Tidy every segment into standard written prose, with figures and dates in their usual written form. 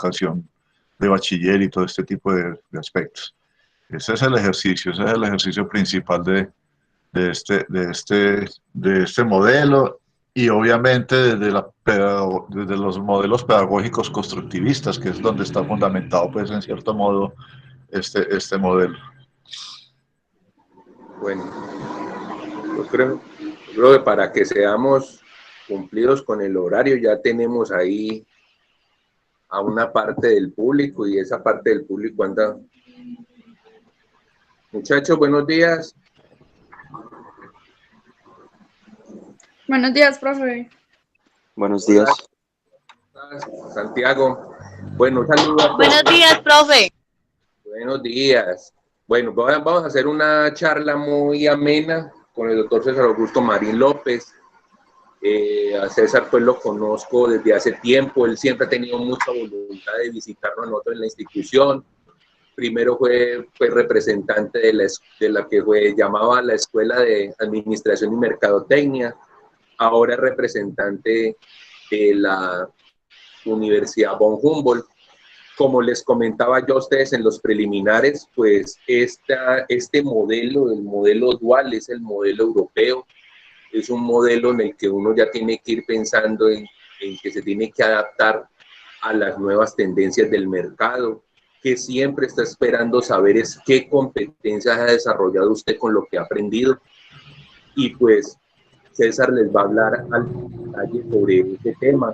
educación de bachiller y todo este tipo de aspectos. Ese es el ejercicio principal de este modelo, y obviamente desde los modelos pedagógicos constructivistas, que es donde está fundamentado, pues, en cierto modo, este modelo. Bueno, yo creo que para que seamos cumplidos con el horario ya tenemos ahí a una parte del público, y esa parte del público anda. Muchachos, buenos días. Buenos días, profe. Buenos días. Hola, Santiago. Bueno, saludos. Buenos días, profe. Buenos días. Bueno, vamos a hacer una charla muy amena con el doctor César Augusto Marín López. A César pues lo conozco desde hace tiempo, él siempre ha tenido mucha voluntad de visitarnos a nosotros en la institución. Primero fue representante de la que llamaba la Escuela de Administración y Mercadotecnia, ahora es representante de la Universidad von Humboldt. Como les comentaba yo a ustedes en los preliminares, pues este modelo, el modelo dual, es el modelo europeo. Es un modelo en el que uno ya tiene que ir pensando en que se tiene que adaptar a las nuevas tendencias del mercado, que siempre está esperando saber es qué competencias ha desarrollado usted con lo que ha aprendido. Y pues César les va a hablar al detalle sobre este tema.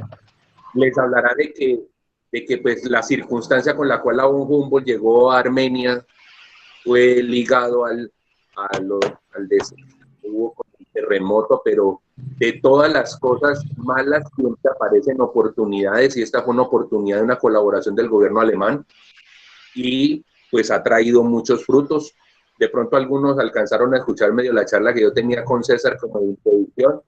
Les hablará de que pues la circunstancia con la cual von Humboldt llegó a Armenia fue ligado al hubo con el terremoto, pero de todas las cosas malas siempre aparecen oportunidades, y esta fue una oportunidad de una colaboración del gobierno alemán, y pues ha traído muchos frutos. De pronto algunos alcanzaron a escuchar medio la charla que yo tenía con César como de introducción,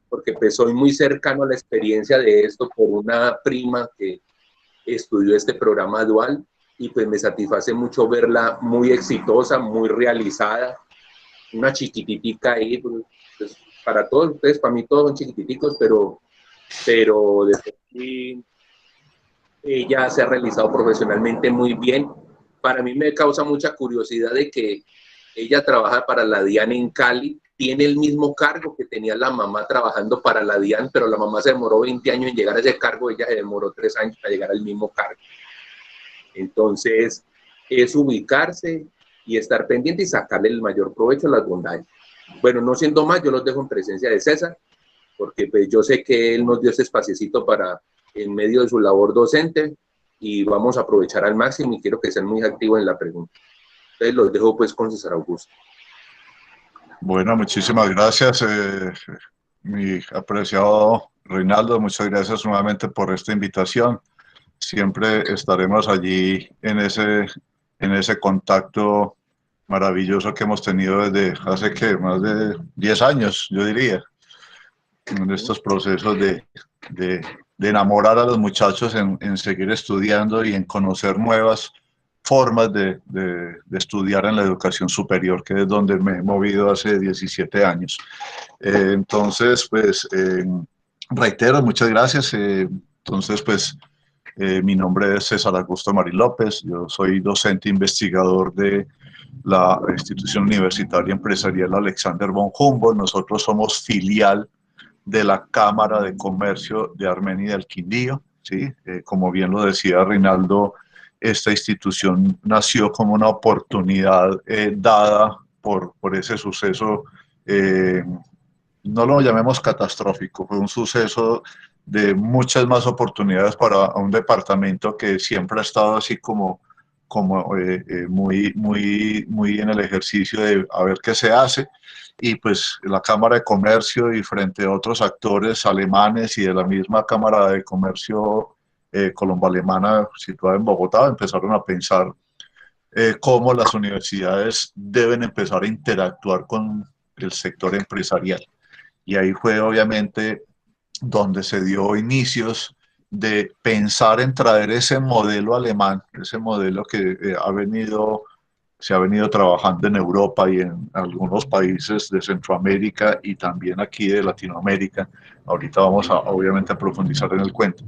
porque pues soy muy cercano a la experiencia de esto por una prima que estudió este programa dual, y pues me satisface mucho verla muy exitosa, muy realizada, una chiquititica ahí, pues, para todos ustedes, para mí todos son chiquititicos, pero desde aquí ella se ha realizado profesionalmente muy bien. Para mí me causa mucha curiosidad de que ella trabaja para la DIAN en Cali, tiene el mismo cargo que tenía la mamá trabajando para la DIAN, pero la mamá se demoró 20 años en llegar a ese cargo, ella se demoró 3 años para llegar al mismo cargo. Entonces, es ubicarse y estar pendiente y sacarle el mayor provecho a las bondades. Bueno, no siendo más, yo los dejo en presencia de César, porque pues yo sé que él nos dio ese espaciecito para, en medio de su labor docente, y vamos a aprovechar al máximo, y quiero que sean muy activos en la pregunta. Entonces los dejo pues con César Augusto. Bueno, muchísimas gracias, mi apreciado Reinaldo, muchas gracias nuevamente por esta invitación. Siempre estaremos allí en ese contacto maravilloso que hemos tenido desde hace que más de 10 años, yo diría, en estos procesos de enamorar a los muchachos en seguir estudiando y en conocer nuevas formas de estudiar en la educación superior, que es donde me he movido hace 17 años. Entonces, pues, reitero, muchas gracias. Entonces, pues, mi nombre es César Augusto Marín López, yo soy docente investigador de la institución universitaria empresarial Alexander von Humboldt. Nosotros somos filial de la Cámara de Comercio de Armenia y del Quindío, ¿sí? Como bien lo decía Reinaldo, esta institución nació como una oportunidad dada por ese suceso, no lo llamemos catastrófico, fue un suceso de muchas más oportunidades para un departamento que siempre ha estado así como muy en el ejercicio de a ver qué se hace. Y pues la Cámara de Comercio y frente a otros actores alemanes y de la misma Cámara de Comercio colombo-alemana situada en Bogotá, empezaron a pensar cómo las universidades deben empezar a interactuar con el sector empresarial. Y ahí fue obviamente donde se dio inicios de pensar en traer ese modelo alemán, ese modelo que ha venido se ha venido trabajando en Europa y en algunos países de Centroamérica y también aquí de Latinoamérica. Ahorita vamos a, obviamente, a profundizar en el cuento.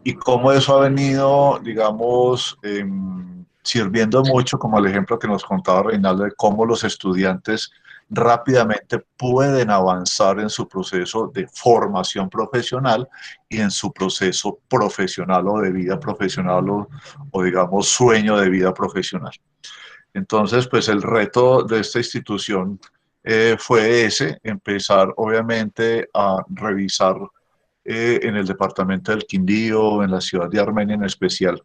Y cómo eso ha venido, digamos, sirviendo mucho, como el ejemplo que nos contaba Reinaldo, de cómo los estudiantes rápidamente pueden avanzar en su proceso de formación profesional y en su proceso profesional o de vida profesional o digamos, sueño de vida profesional. Entonces, pues el reto de esta institución fue ese, empezar obviamente a revisar en el departamento del Quindío, en la ciudad de Armenia en especial,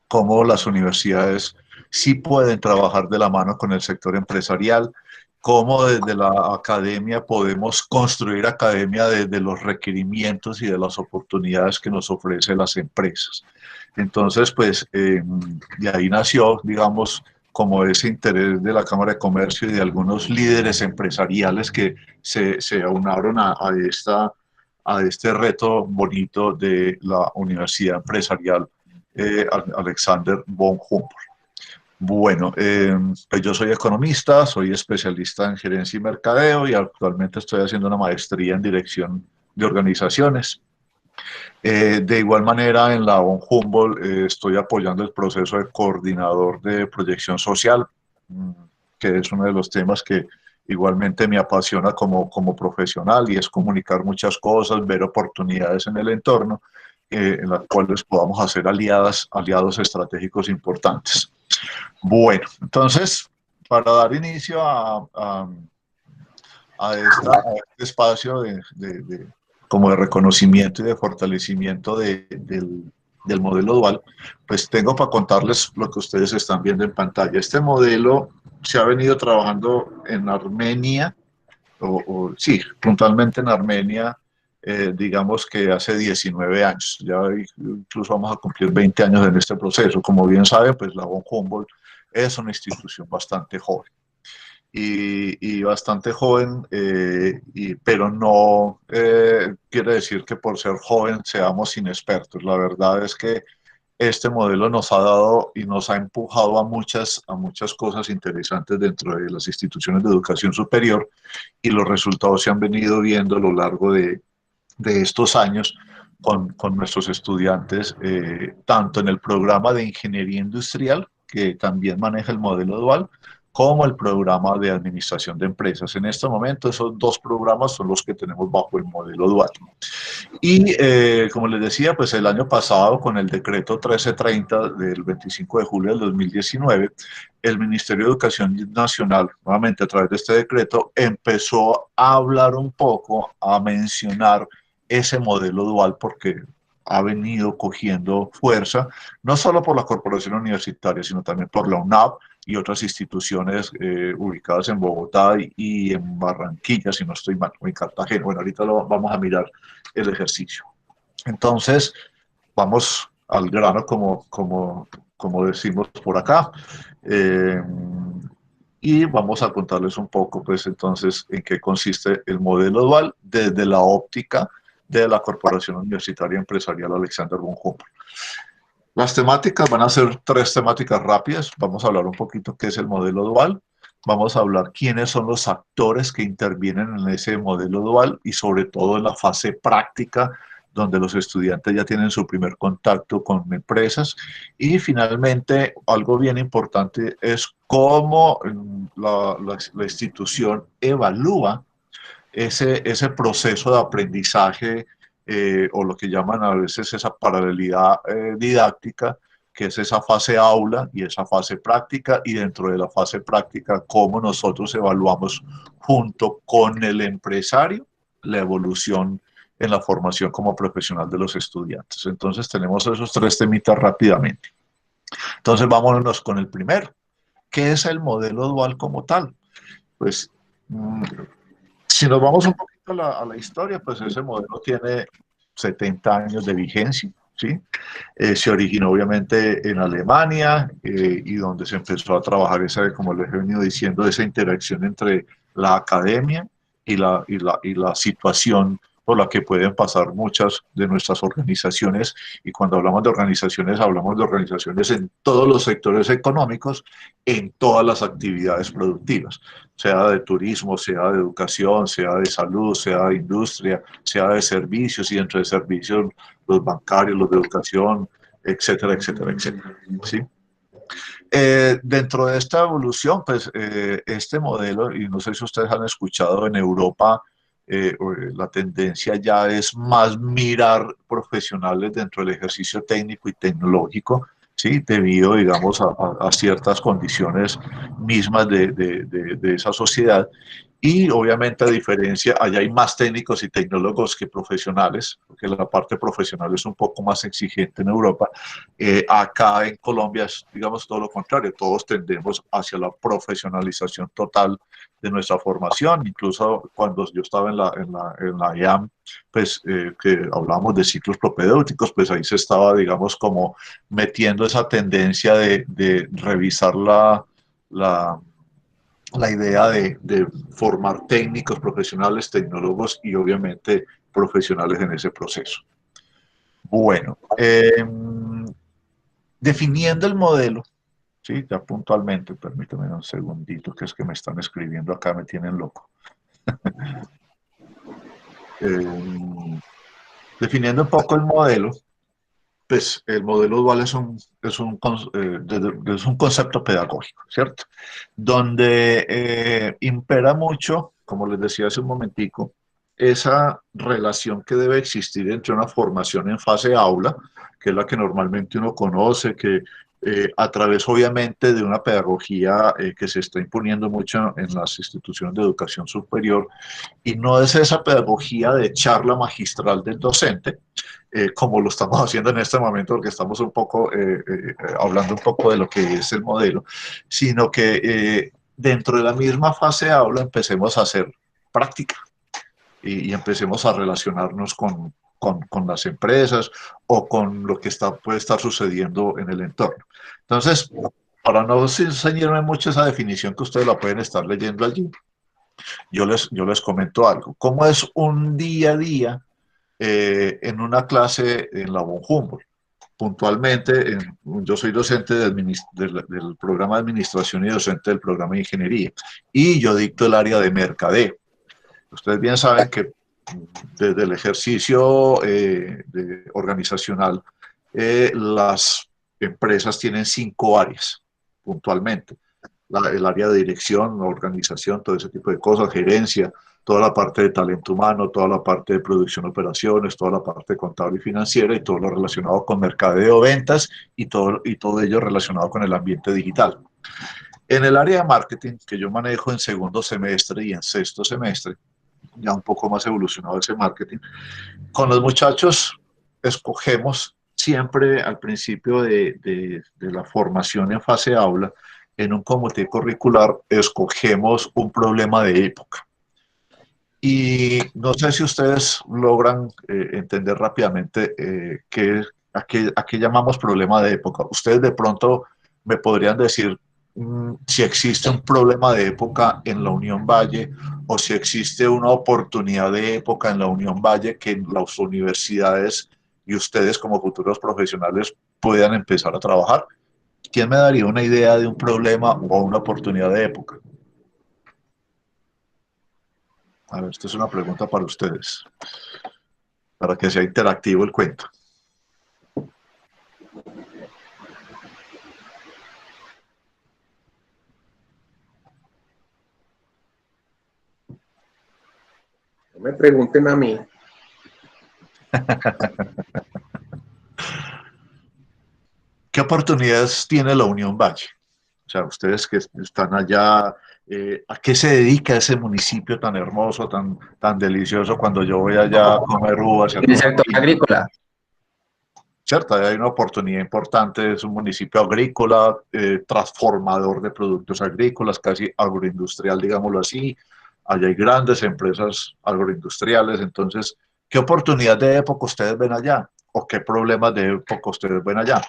cómo las universidades sí pueden trabajar de la mano con el sector empresarial, cómo desde la academia podemos construir academia desde los requerimientos y de las oportunidades que nos ofrecen las empresas. Entonces, pues de ahí nació, digamos, como ese interés de la Cámara de Comercio y de algunos líderes empresariales que se aunaron a este reto bonito de la Universidad Empresarial Alexander von Humboldt. Bueno, pues yo soy economista, soy especialista en gerencia y mercadeo y actualmente estoy haciendo una maestría en dirección de organizaciones. De igual manera, en la von Humboldt estoy apoyando el proceso de coordinador de proyección social, que es uno de los temas que igualmente me apasiona como profesional y es comunicar muchas cosas, ver oportunidades en el entorno en las cuales podamos hacer aliados estratégicos importantes. Bueno, entonces, para dar inicio a este espacio como de reconocimiento y de fortalecimiento del modelo dual, pues tengo para contarles lo que ustedes están viendo en pantalla. Este modelo se ha venido trabajando en Armenia, sí, puntualmente en Armenia, digamos que hace 19 años, ya incluso vamos a cumplir 20 años en este proceso. Como bien saben, pues la von Humboldt es una institución bastante joven. Y bastante joven, pero no quiere decir que por ser joven seamos inexpertos. La verdad es que este modelo nos ha dado y nos ha empujado a muchas cosas interesantes dentro de las instituciones de educación superior y los resultados se han venido viendo a lo largo de estos años con nuestros estudiantes, tanto en el programa de ingeniería industrial, que también maneja el modelo dual, como el programa de administración de empresas. En este momento esos dos programas son los que tenemos bajo el modelo dual. Y como les decía, pues el año pasado con el decreto 1330 del 25 de julio del 2019, el Ministerio de Educación Nacional, nuevamente a través de este decreto, empezó a hablar un poco, a mencionar ese modelo dual porque ha venido cogiendo fuerza, no solo por la corporación universitaria, sino también por la UNAV y otras instituciones ubicadas en Bogotá y en Barranquilla, si no estoy mal, o en Cartagena. Bueno, ahorita lo vamos a mirar el ejercicio. Entonces, vamos al grano, como decimos por acá. Y vamos a contarles un poco, pues, entonces, en qué consiste el modelo dual desde la óptica de la Corporación Universitaria Empresarial Alexander von Humboldt. Las temáticas van a ser 3 temáticas rápidas. Vamos a hablar un poquito qué es el modelo dual. Vamos a hablar quiénes son los actores que intervienen en ese modelo dual y sobre todo en la fase práctica, donde los estudiantes ya tienen su primer contacto con empresas. Y finalmente, algo bien importante es cómo la institución evalúa ese proceso de aprendizaje o lo que llaman a veces esa paralelidad didáctica, que es esa fase aula y esa fase práctica, y dentro de la fase práctica, cómo nosotros evaluamos junto con el empresario la evolución en la formación como profesional de los estudiantes. Entonces tenemos esos 3 temitas rápidamente. Entonces vámonos con el primero. ¿Qué es el modelo dual como tal? Pues si nos vamos un poquito a la historia, pues ese modelo tiene 70 años de vigencia, ¿sí? Se originó obviamente en Alemania y donde se empezó a trabajar esa, como les he venido diciendo, esa interacción entre la academia y la situación por la que pueden pasar muchas de nuestras organizaciones, y cuando hablamos de organizaciones en todos los sectores económicos, en todas las actividades productivas, sea de turismo, sea de educación, sea de salud, sea de industria, sea de servicios, y dentro de servicios los bancarios, los de educación, etcétera, etcétera, etcétera, ¿sí? Dentro de esta evolución, pues este modelo, y no sé si ustedes han escuchado en Europa, la tendencia ya es más mirar profesionales dentro del ejercicio técnico y tecnológico, ¿sí? Debido, digamos, a ciertas condiciones mismas de esa sociedad. Y obviamente, a diferencia, allá hay más técnicos y tecnólogos que profesionales, porque la parte profesional es un poco más exigente en Europa. Acá en Colombia es, digamos, todo lo contrario, todos tendemos hacia la profesionalización total de nuestra formación. Incluso cuando yo estaba en la IAM, pues que hablábamos de ciclos propedéuticos, pues ahí se estaba, digamos, como metiendo esa tendencia de revisar la idea de formar técnicos, profesionales, tecnólogos y obviamente profesionales en ese proceso. Bueno, definiendo el modelo, ¿sí? Ya puntualmente, permítame un segundito, que es que me están escribiendo acá, me tienen loco. Definiendo un poco el modelo, pues el modelo dual es un concepto pedagógico, ¿cierto? Donde impera mucho, como les decía hace un momentico, esa relación que debe existir entre una formación en fase aula, que es la que normalmente uno conoce, que a través obviamente de una pedagogía que se está imponiendo mucho en las instituciones de educación superior, y no es esa pedagogía de charla magistral del docente, como lo estamos haciendo en este momento, porque estamos un poco hablando un poco de lo que es el modelo, sino que dentro de la misma fase de aula empecemos a hacer práctica y empecemos a relacionarnos con las empresas o con lo que puede estar sucediendo en el entorno. Entonces, para no ceñirme mucho esa definición que ustedes la pueden estar leyendo allí, yo les comento algo. ¿Cómo es un día a día en una clase en la von Humboldt? Puntualmente, yo soy docente del programa de administración y docente del programa de ingeniería, y yo dicto el área de mercadeo. Ustedes bien saben que desde el ejercicio organizacional, las empresas tienen 5 áreas puntualmente. El área de dirección, organización, todo ese tipo de cosas, gerencia, toda la parte de talento humano, toda la parte de producción, operaciones, toda la parte contable y financiera, y todo lo relacionado con mercadeo, ventas, y todo ello relacionado con el ambiente digital. En el área de marketing, que yo manejo en segundo semestre y en sexto semestre, ya un poco más evolucionado ese marketing, con los muchachos escogemos siempre al principio de la formación en fase aula, en un comité curricular, escogemos un problema de época. Y no sé si ustedes logran entender rápidamente a qué llamamos problema de época. Ustedes de pronto me podrían decir si existe un problema de época en la Unión Valle, o si existe una oportunidad de época en la Unión Valle que las universidades y ustedes como futuros profesionales puedan empezar a trabajar. ¿Quién me daría una idea de un problema o una oportunidad de época? A ver, esta es una pregunta para ustedes, para que sea interactivo el cuento. No me pregunten a mí. ¿Qué oportunidades tiene la Unión Valle? O sea, ustedes que están allá, ¿a qué se dedica ese municipio tan hermoso, tan delicioso, cuando yo voy allá a comer uvas y a El tomar sector vino? agrícola. ¿Cierto? Hay una oportunidad importante, es un municipio agrícola, transformador de productos agrícolas, casi agroindustrial, digámoslo así. Allá hay grandes empresas agroindustriales. Entonces, ¿qué oportunidad de época ustedes ven allá? ¿O qué problemas de época ustedes ven allá?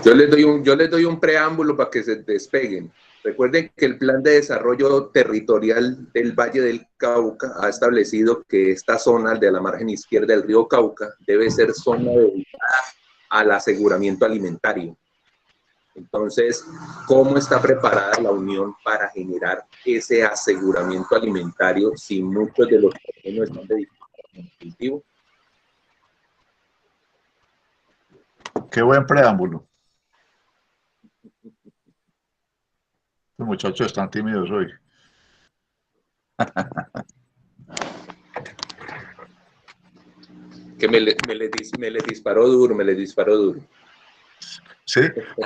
Yo les doy un preámbulo para que se despeguen. Recuerden que el Plan de Desarrollo Territorial del Valle del Cauca ha establecido que esta zona de la margen izquierda del río Cauca debe ser zona dedicada al aseguramiento alimentario. Entonces, ¿cómo está preparada la Unión para generar ese aseguramiento alimentario si muchos de los terrenos están dedicados al cultivo? Qué buen preámbulo. Los muchachos están tímidos hoy. Que me les disparó duro. Sí,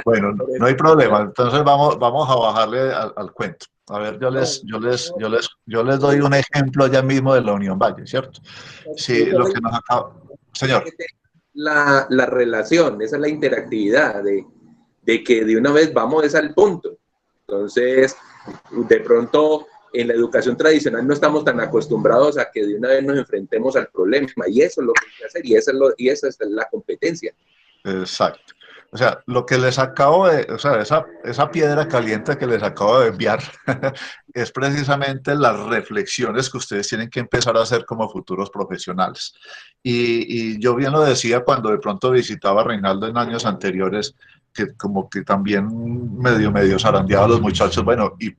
bueno, no hay problema. Entonces vamos a bajarle al cuento. A ver, yo les doy un ejemplo allá mismo de la Unión Valle, ¿cierto? Sí, lo que nos acaba. Señor. La relación, esa es la interactividad de que de una vez vamos al punto. Entonces, de pronto, en la educación tradicional no estamos tan acostumbrados a que de una vez nos enfrentemos al problema, y eso es lo que hay que hacer, y esa es la competencia. Exacto. O sea, lo que les acabo de, o sea, esa piedra caliente que les acabo de enviar es precisamente las reflexiones que ustedes tienen que empezar a hacer como futuros profesionales. Y yo bien lo decía cuando de pronto visitaba a Reinaldo en años anteriores, que como que también medio zarandeaba a los muchachos, bueno, y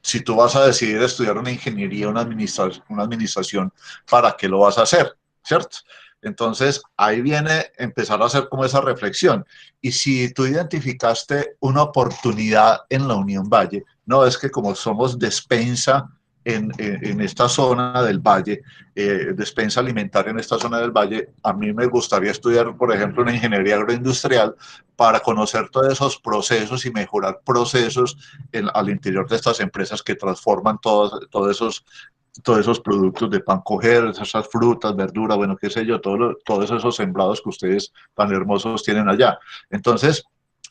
si tú vas a decidir estudiar una ingeniería, una administración, ¿para qué lo vas a hacer? ¿Cierto? Entonces, ahí viene empezar a hacer como esa reflexión. Y si tú identificaste una oportunidad en la Unión Valle, no es que como somos despensa en esta zona del Valle, despensa alimentaria en esta zona del Valle, a mí me gustaría estudiar, por ejemplo, una ingeniería agroindustrial para conocer todos esos procesos y mejorar procesos al interior de estas empresas que transforman todos esos productos de pan coger, esas frutas, verduras, bueno, qué sé yo, todos esos sembrados que ustedes tan hermosos tienen allá. Entonces,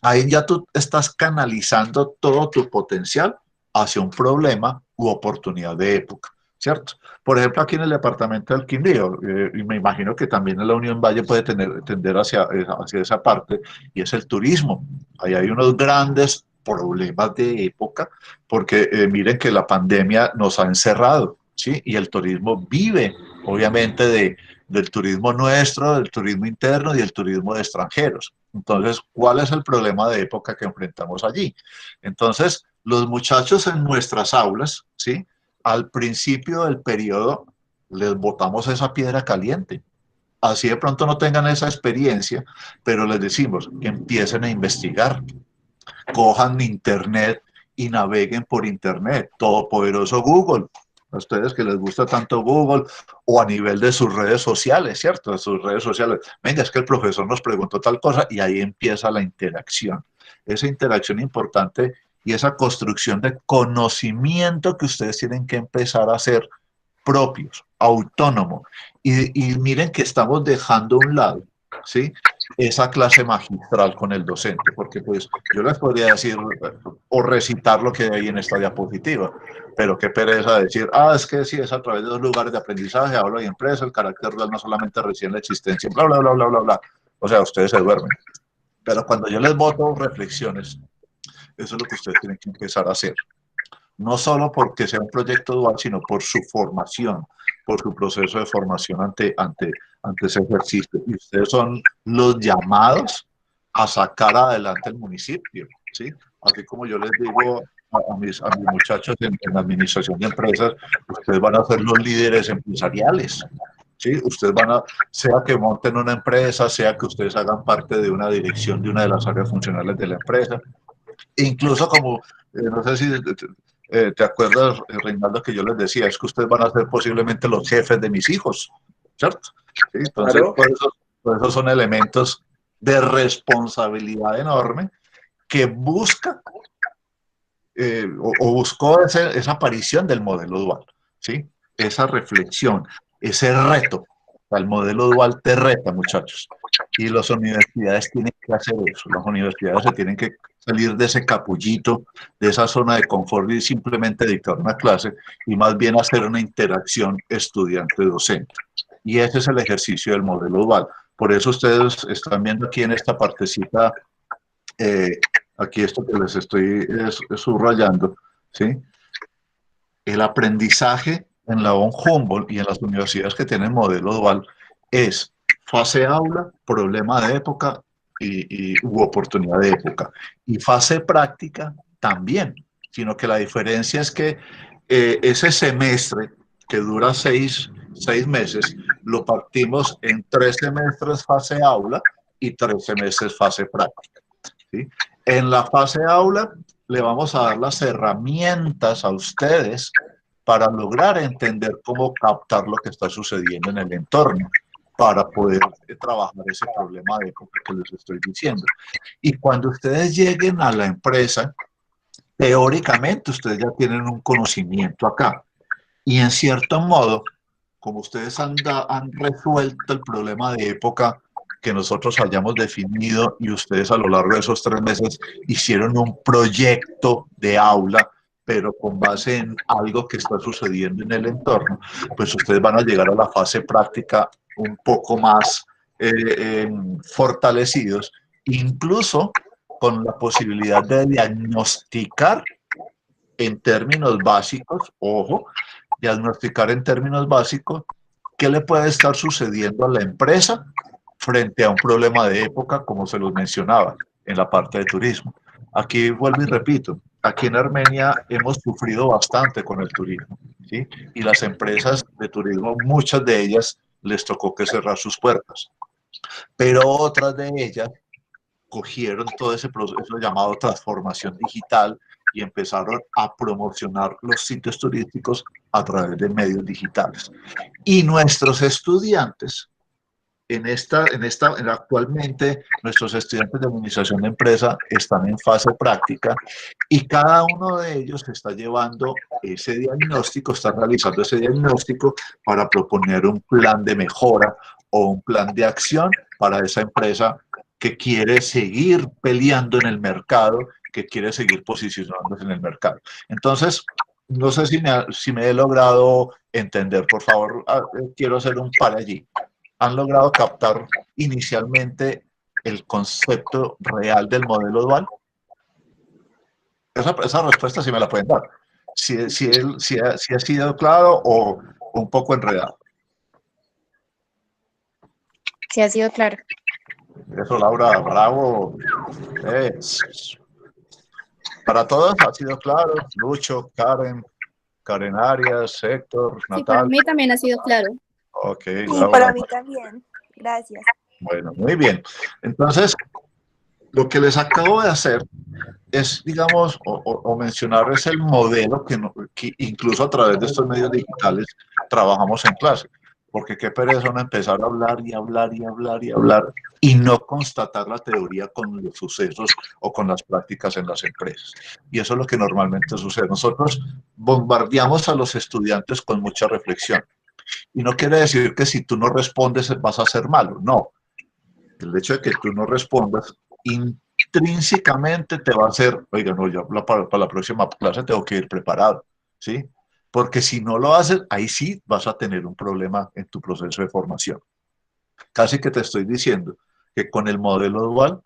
ahí ya tú estás canalizando todo tu potencial hacia un problema u oportunidad de época, ¿cierto? Por ejemplo, aquí en el departamento del Quindío, y me imagino que también en la Unión Valle puede tender hacia esa parte, y es el turismo. Ahí hay unos grandes problemas de época, porque miren que la pandemia nos ha encerrado, ¿sí? Y el turismo vive, obviamente, del turismo nuestro, del turismo interno y del turismo de extranjeros. Entonces, ¿cuál es el problema de época que enfrentamos allí? Entonces, los muchachos en nuestras aulas, ¿sí? Al principio del periodo les botamos esa piedra caliente. Así de pronto no tengan esa experiencia, pero les decimos que empiecen a investigar, cojan internet y naveguen por internet, todopoderoso Google, a ustedes que les gusta tanto Google, o a nivel de sus redes sociales, ¿cierto? De sus redes sociales. Venga, es que el profesor nos preguntó tal cosa y ahí empieza la interacción. Esa interacción importante y esa construcción de conocimiento que ustedes tienen que empezar a hacer propios, autónomos. Y miren que estamos dejando a un lado, ¿sí? Esa clase magistral con el docente, porque pues yo les podría decir o recitar lo que hay en esta diapositiva, pero qué pereza decir, es que sí, es a través de dos lugares de aprendizaje, hablo de empresa, el carácter real no solamente reside en la existencia, bla, bla, bla, bla, bla, bla. O sea, ustedes se duermen. Pero cuando yo les boto reflexiones, eso es lo que ustedes tienen que empezar a hacer. No solo porque sea un proyecto dual, sino por su formación, por su proceso de formación ante ese ejercicio. Y ustedes son los llamados a sacar adelante el municipio, ¿sí? Así como yo les digo a mis muchachos en la administración de empresas, ustedes van a ser los líderes empresariales, ¿sí? Ustedes sea que monten una empresa, sea que ustedes hagan parte de una dirección de una de las áreas funcionales de la empresa, incluso como, no sé si te acuerdas, Reinaldo, que yo les decía, es que ustedes van a ser posiblemente los jefes de mis hijos, ¿cierto? ¿Sí? Entonces, Claro. por eso son elementos de responsabilidad enorme que busca o buscó esa aparición del modelo dual, ¿sí? Esa reflexión, ese reto. El modelo dual te reta, muchachos. Y las universidades tienen que hacer eso. Las universidades se tienen que salir de ese capullito, de esa zona de confort y simplemente dictar una clase y más bien hacer una interacción estudiante-docente. Y ese es el ejercicio del modelo dual. Por eso ustedes están viendo aquí en esta partecita, aquí esto que les estoy subrayando, ¿sí? El aprendizaje en la von Humboldt y en las universidades que tienen modelo dual es fase aula, problema de época u oportunidad de época. Y fase práctica también, sino que la diferencia es que ese semestre que dura seis meses, lo partimos en 3 semestres fase aula y 3 semestres fase práctica. ¿Sí? En la fase aula le vamos a dar las herramientas a ustedes para lograr entender cómo captar lo que está sucediendo en el entorno, para poder trabajar ese problema de época que les estoy diciendo. Y cuando ustedes lleguen a la empresa, teóricamente ustedes ya tienen un conocimiento acá. Y en cierto modo, como ustedes han resuelto el problema de época que nosotros hayamos definido y ustedes a lo largo de esos 3 meses hicieron un proyecto de aula, pero con base en algo que está sucediendo en el entorno, pues ustedes van a llegar a la fase práctica un poco más fortalecidos, incluso con la posibilidad de diagnosticar en términos básicos, ojo, diagnosticar en términos básicos qué le puede estar sucediendo a la empresa frente a un problema de época, como se los mencionaba en la parte de turismo. Aquí vuelvo y repito, aquí en Armenia hemos sufrido bastante con el turismo, ¿sí? Y las empresas de turismo, muchas de ellas les tocó que cerrar sus puertas, pero otras de ellas cogieron todo ese proceso llamado transformación digital y empezaron a promocionar los sitios turísticos a través de medios digitales. Y nuestros estudiantes, actualmente nuestros estudiantes de administración de empresa están en fase práctica y cada uno de ellos está llevando ese diagnóstico, está realizando ese diagnóstico para proponer un plan de mejora o un plan de acción para esa empresa que quiere seguir peleando en el mercado, que quiere seguir posicionándose en el mercado. Entonces, no sé si me he logrado entender. Por favor, quiero hacer un par allí. ¿Han logrado captar inicialmente el concepto real del modelo dual? Esa respuesta sí me la pueden dar. Si ha sido claro o un poco enredado. Sí, ha sido claro. Eso, Laura, bravo. Para todos ha sido claro. Lucho, Karen Arias, Héctor, Sí, para Natal. mí también ha sido claro. Ok, Sí, Laura. para mí también. Gracias. Bueno, muy bien. Entonces, lo que les acabo de hacer es, digamos, o mencionar es el modelo que incluso a través de estos medios digitales trabajamos en clase. Porque qué pereza no empezar a hablar y hablar y hablar y hablar y no constatar la teoría con los sucesos o con las prácticas en las empresas. Y eso es lo que normalmente sucede. Nosotros bombardeamos a los estudiantes con mucha reflexión. Y no quiere decir que si tú no respondes vas a ser malo, no. El hecho de que tú no respondas intrínsecamente te va a hacer, oiga, no, yo para la próxima clase tengo que ir preparado, ¿sí? Porque si no lo haces, ahí sí vas a tener un problema en tu proceso de formación. Casi que te estoy diciendo que con el modelo dual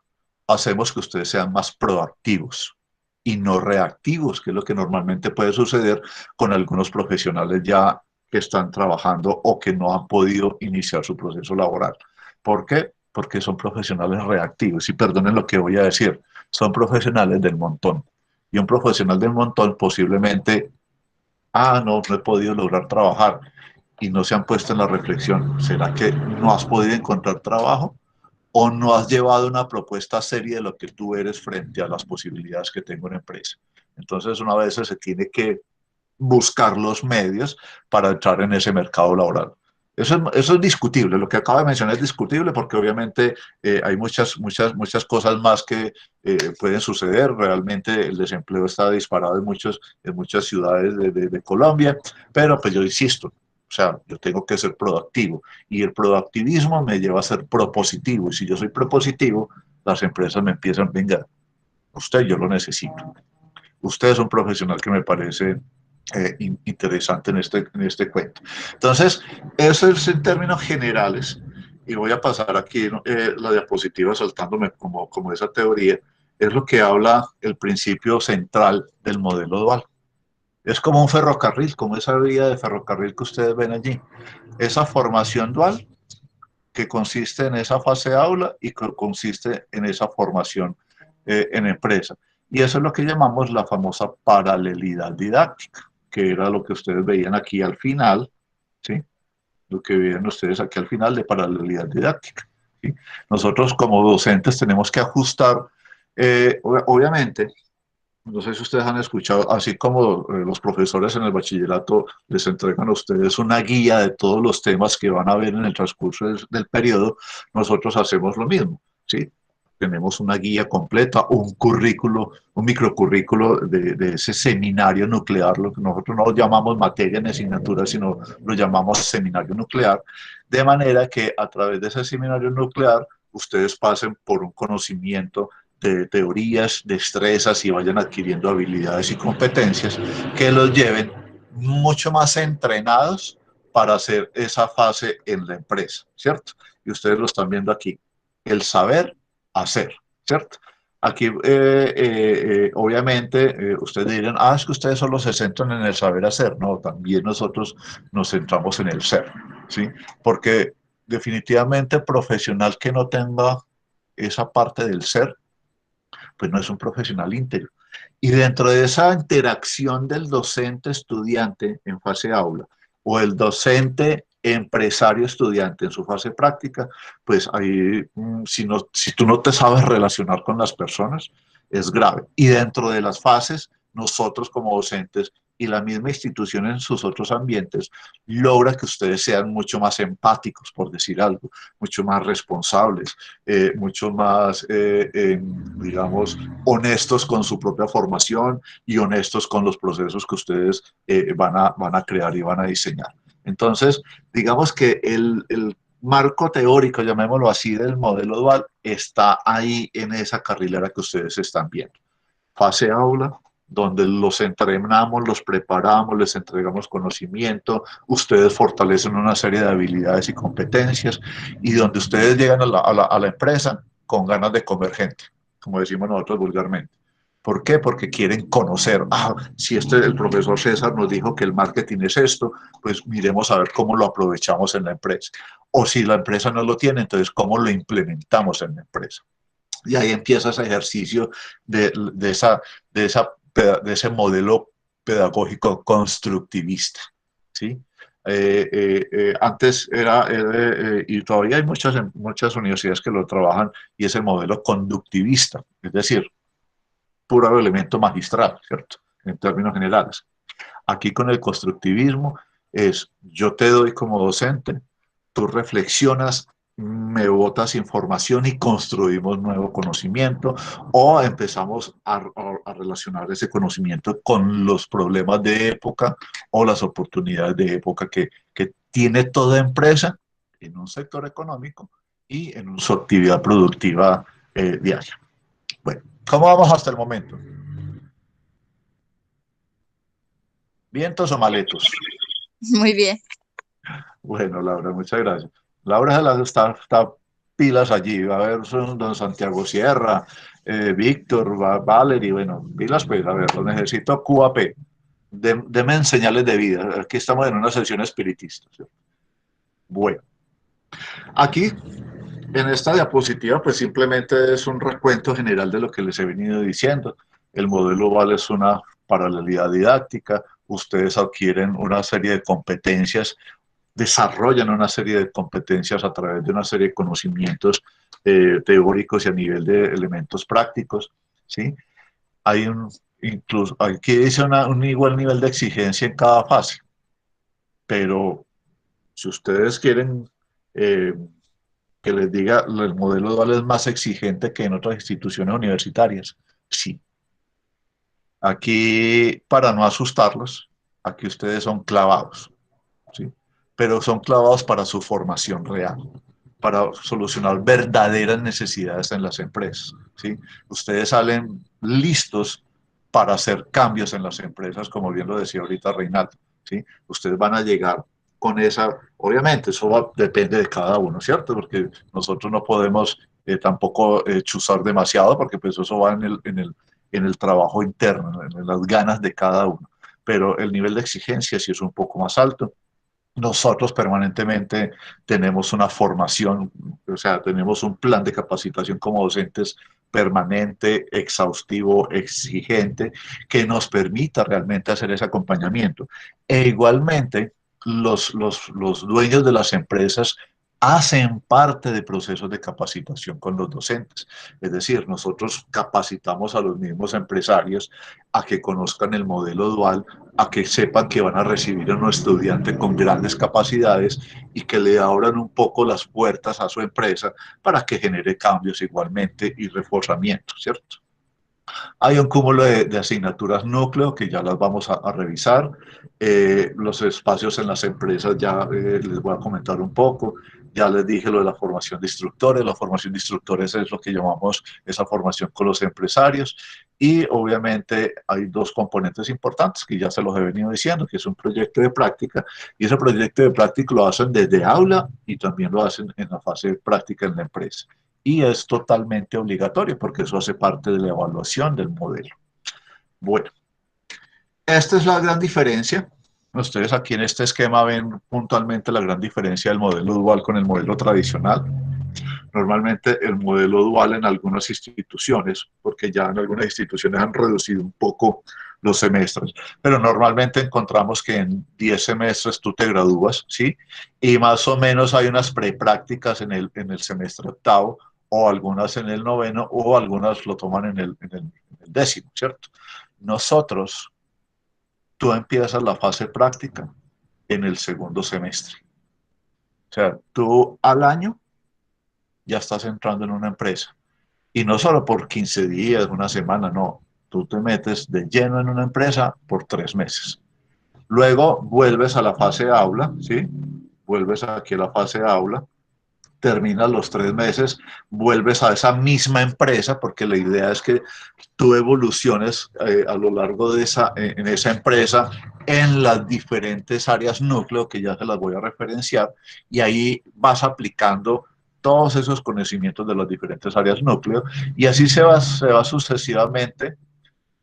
hacemos que ustedes sean más proactivos y no reactivos, que es lo que normalmente puede suceder con algunos profesionales ya que están trabajando o que no han podido iniciar su proceso laboral. ¿Por qué? Porque son profesionales reactivos. Y perdonen lo que voy a decir, son profesionales del montón. Y un profesional del montón posiblemente, no he podido lograr trabajar. Y no se han puesto en la reflexión, ¿será que no has podido encontrar trabajo? ¿O no has llevado una propuesta seria de lo que tú eres frente a las posibilidades que tengo en empresa? Entonces, una vez se tiene que buscar los medios para entrar en ese mercado laboral. Eso es discutible, lo que acabo de mencionar es discutible porque obviamente hay muchas cosas más que pueden suceder. Realmente el desempleo está disparado en muchas ciudades de Colombia, pero pues yo insisto, o sea, yo tengo que ser proactivo y el proactivismo me lleva a ser propositivo y si yo soy propositivo, las empresas me empiezan, venga, usted yo lo necesito. Usted es un profesional que me parece interesante en este cuento. Entonces, eso es en términos generales, y voy a pasar aquí la diapositiva saltándome como esa teoría, es lo que habla el principio central del modelo dual. Es como un ferrocarril, como esa vía de ferrocarril que ustedes ven allí. Esa formación dual que consiste en esa fase aula y que consiste en esa formación en empresa. Y eso es lo que llamamos la famosa paralelidad didáctica, que era lo que ustedes veían aquí al final, ¿sí? Lo que veían ustedes aquí al final de paralelidad didáctica, ¿sí? Nosotros como docentes tenemos que ajustar, obviamente, no sé si ustedes han escuchado, así como los profesores en el bachillerato les entregan a ustedes una guía de todos los temas que van a ver en el transcurso del periodo, nosotros hacemos lo mismo, ¿sí? Tenemos una guía completa, un currículo, un microcurrículo de ese seminario nuclear, lo que nosotros no lo llamamos materia ni asignatura, sino lo llamamos seminario nuclear, de manera que a través de ese seminario nuclear ustedes pasen por un conocimiento de teorías, destrezas y vayan adquiriendo habilidades y competencias que los lleven mucho más entrenados para hacer esa fase en la empresa, ¿cierto? Y ustedes lo están viendo aquí, el saber hacer, ¿cierto? Aquí, obviamente, ustedes dirán, es que ustedes solo se centran en el saber hacer. No, también nosotros nos centramos en el ser, ¿sí? Porque definitivamente profesional que no tenga esa parte del ser, pues no es un profesional íntegro. Y dentro de esa interacción del docente-estudiante en fase aula o el docente empresario-estudiante en su fase práctica, pues ahí, si tú no te sabes relacionar con las personas, es grave. Y dentro de las fases, nosotros como docentes y la misma institución en sus otros ambientes logra que ustedes sean mucho más empáticos, por decir algo, mucho más responsables, mucho más, digamos, honestos con su propia formación y honestos con los procesos que ustedes van a crear y van a diseñar. Entonces, digamos que el marco teórico, llamémoslo así, del modelo dual está ahí en esa carrilera que ustedes están viendo. Fase aula, donde los entrenamos, los preparamos, les entregamos conocimiento, ustedes fortalecen una serie de habilidades y competencias y donde ustedes llegan a la empresa con ganas de comer gente, como decimos nosotros vulgarmente. ¿Por qué? Porque quieren conocer, si el profesor César nos dijo que el marketing es esto, pues miremos a ver cómo lo aprovechamos en la empresa. O si la empresa no lo tiene, entonces cómo lo implementamos en la empresa. Y ahí empieza ese ejercicio de ese modelo pedagógico constructivista, ¿sí? Antes y todavía hay muchas universidades que lo trabajan, y es el modelo conductivista, es decir, puro elemento magistral, ¿cierto? En términos generales. Aquí con el constructivismo es, yo te doy como docente, tú reflexionas, me botas información y construimos nuevo conocimiento o empezamos a relacionar ese conocimiento con los problemas de época o las oportunidades de época que tiene toda empresa en un sector económico y en su actividad productiva diaria. Bueno, ¿cómo vamos hasta el momento? ¿Vientos o maletos? Muy bien. Bueno, Laura, muchas gracias. Laura está pilas allí. Va a haber don Santiago Sierra, Víctor, Valerie, bueno, pilas pues, a ver, lo necesito QAP. Deme señales de vida. Aquí estamos en una sesión espiritista, ¿sí? Bueno, aquí en esta diapositiva pues simplemente es un recuento general de lo que les he venido diciendo. El modelo VAL es una paralelidad didáctica. Ustedes adquieren una serie de competencias, desarrollan una serie de competencias a través de una serie de conocimientos teóricos y a nivel de elementos prácticos, ¿sí? Hay incluso, aquí dice un igual nivel de exigencia en cada fase, pero si ustedes quieren que les diga, el modelo dual es más exigente que en otras instituciones universitarias, sí. Aquí, para no asustarlos, aquí ustedes son clavados, ¿sí? Pero son clavados para su formación real, para solucionar verdaderas necesidades en las empresas, ¿sí? Ustedes salen listos para hacer cambios en las empresas, como bien lo decía ahorita Reinaldo, ¿sí? Ustedes van a llegar con esa, obviamente, depende de cada uno, ¿cierto? Porque nosotros no podemos tampoco chuzar demasiado, porque pues eso va en el trabajo interno, en las ganas de cada uno. Pero el nivel de exigencia sí es un poco más alto. Nosotros permanentemente tenemos una formación, o sea, tenemos un plan de capacitación como docentes permanente, exhaustivo, exigente, que nos permita realmente hacer ese acompañamiento. E igualmente, los dueños de las empresas hacen parte de procesos de capacitación con los docentes. Es decir, nosotros capacitamos a los mismos empresarios a que conozcan el modelo dual, a que sepan que van a recibir a un estudiante con grandes capacidades y que le abran un poco las puertas a su empresa para que genere cambios igualmente y reforzamiento, ¿cierto? Hay un cúmulo de asignaturas núcleo que ya las vamos a revisar. Los espacios en las empresas ya les voy a comentar un poco. Ya les dije lo de la formación de instructores. La formación de instructores es lo que llamamos esa formación con los empresarios. Y obviamente hay dos componentes importantes que ya se los he venido diciendo, que es un proyecto de práctica. Y ese proyecto de práctica lo hacen desde aula y también lo hacen en la fase de práctica en la empresa. Y es totalmente obligatorio porque eso hace parte de la evaluación del modelo. Bueno, esta es la gran diferencia. Ustedes aquí en este esquema ven puntualmente la gran diferencia del modelo dual con el modelo tradicional. Normalmente el modelo dual en algunas instituciones, porque ya en algunas instituciones han reducido un poco los semestres, pero normalmente encontramos que en 10 semestres tú te gradúas, ¿sí? Y más o menos hay unas preprácticas en el semestre octavo, o algunas en el noveno, o algunas lo toman en el décimo, ¿cierto? Nosotros, tú empiezas la fase práctica en el segundo semestre. O sea, tú al año ya estás entrando en una empresa. Y no solo por 15 días, una semana, no. Tú te metes de lleno en una empresa por 3 meses. Luego vuelves a la fase de aula, ¿sí? Vuelves aquí a la fase de aula, terminas los 3 meses, vuelves a esa misma empresa, porque la idea es que tú evoluciones a lo largo de en esa empresa en las diferentes áreas núcleo, que ya se las voy a referenciar, y ahí vas aplicando todos esos conocimientos de las diferentes áreas núcleo, y así se va sucesivamente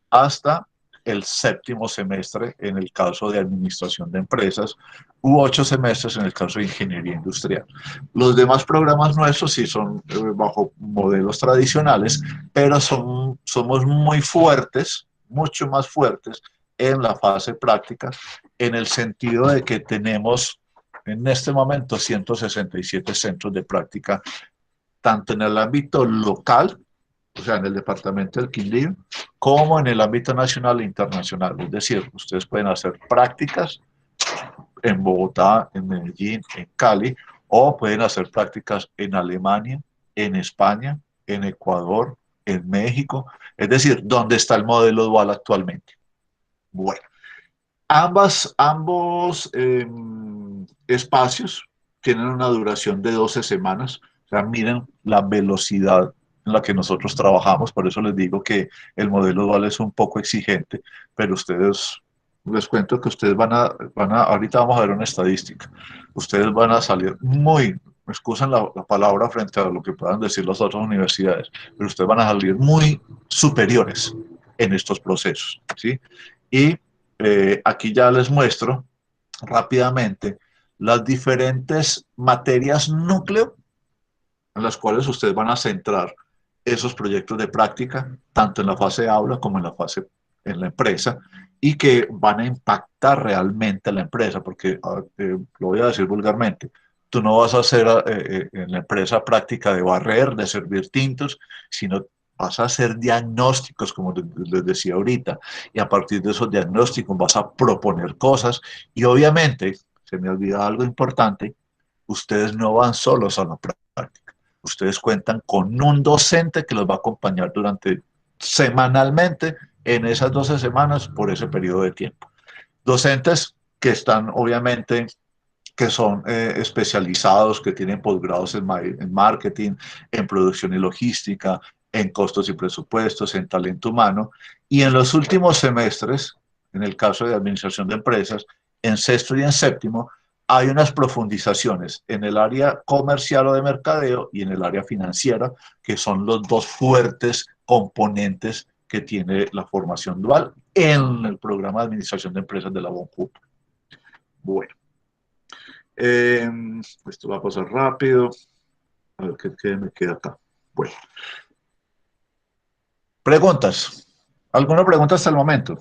hasta el séptimo semestre en el caso de administración de empresas u 8 semestres en el caso de ingeniería industrial. Los demás programas nuestros sí son bajo modelos tradicionales, pero somos muy fuertes, mucho más fuertes en la fase práctica, en el sentido de que tenemos en este momento 167 centros de práctica, tanto en el ámbito local, o sea, en el departamento del Quindío, como en el ámbito nacional e internacional. Es decir, ustedes pueden hacer prácticas en Bogotá, en Medellín, en Cali, o pueden hacer prácticas en Alemania, en España, en Ecuador, en México, es decir, ¿dónde está el modelo dual actualmente? Bueno, ambos espacios tienen una duración de 12 semanas. O sea, miren la velocidad en la que nosotros trabajamos. Por eso les digo que el modelo dual es un poco exigente, pero ustedes, les cuento que ustedes ahorita vamos a ver una estadística. Ustedes van a salir muy, me excusan la palabra frente a lo que puedan decir las otras universidades, pero ustedes van a salir muy superiores en estos procesos, ¿sí? Y aquí ya les muestro rápidamente las diferentes materias núcleo en las cuales ustedes van a centrar esos proyectos de práctica, tanto en la fase de aula como en la fase en la empresa, y que van a impactar realmente a la empresa, porque lo voy a decir vulgarmente, tú no vas a hacer en la empresa práctica de barrer, de servir tintos, sino vas a hacer diagnósticos, como les decía ahorita, y a partir de esos diagnósticos vas a proponer cosas, y obviamente, se me olvida algo importante, ustedes no van solos a la práctica. Ustedes cuentan con un docente que los va a acompañar durante semanalmente en esas 12 semanas por ese periodo de tiempo. Docentes que están obviamente que son especializados, que tienen posgrados en marketing, en producción y logística, en costos y presupuestos, en talento humano. Y en los últimos semestres, en el caso de administración de empresas, en sexto y en séptimo, hay unas profundizaciones en el área comercial o de mercadeo y en el área financiera, que son los dos fuertes componentes que tiene la formación dual en el programa de administración de empresas de la BONJUP. Bueno, esto va a pasar rápido. A ver qué me queda acá. Bueno, preguntas. ¿Alguna pregunta hasta el momento?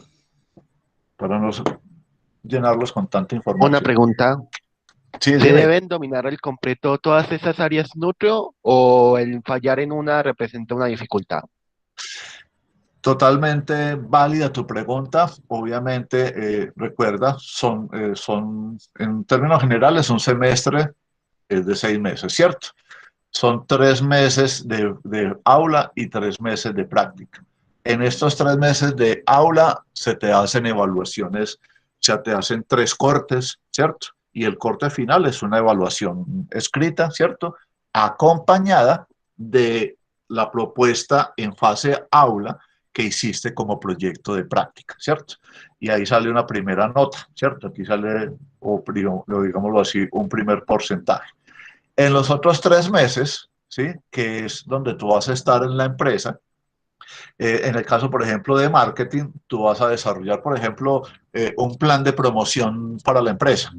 Para no llenarlos con tanta Una información. pregunta. Sí, ¿Se dime. deben dominar al completo todas esas áreas núcleo o el fallar en una representa una dificultad? Totalmente válida tu pregunta. Obviamente, recuerda, en términos generales, un semestre es de 6 meses, ¿cierto? Son 3 meses de aula y 3 meses de práctica. En estos 3 meses de aula se te hacen evaluaciones, se te hacen 3 cortes, ¿cierto? Y el corte final es una evaluación escrita, ¿cierto? Acompañada de la propuesta en fase aula que hiciste como proyecto de práctica, ¿cierto? Y ahí sale una primera nota, ¿cierto? Aquí sale, digámoslo así, un primer porcentaje. En los otros 3 meses, ¿sí? Que es donde tú vas a estar en la empresa, en el caso, por ejemplo, de marketing, tú vas a desarrollar, por ejemplo, un plan de promoción para la empresa.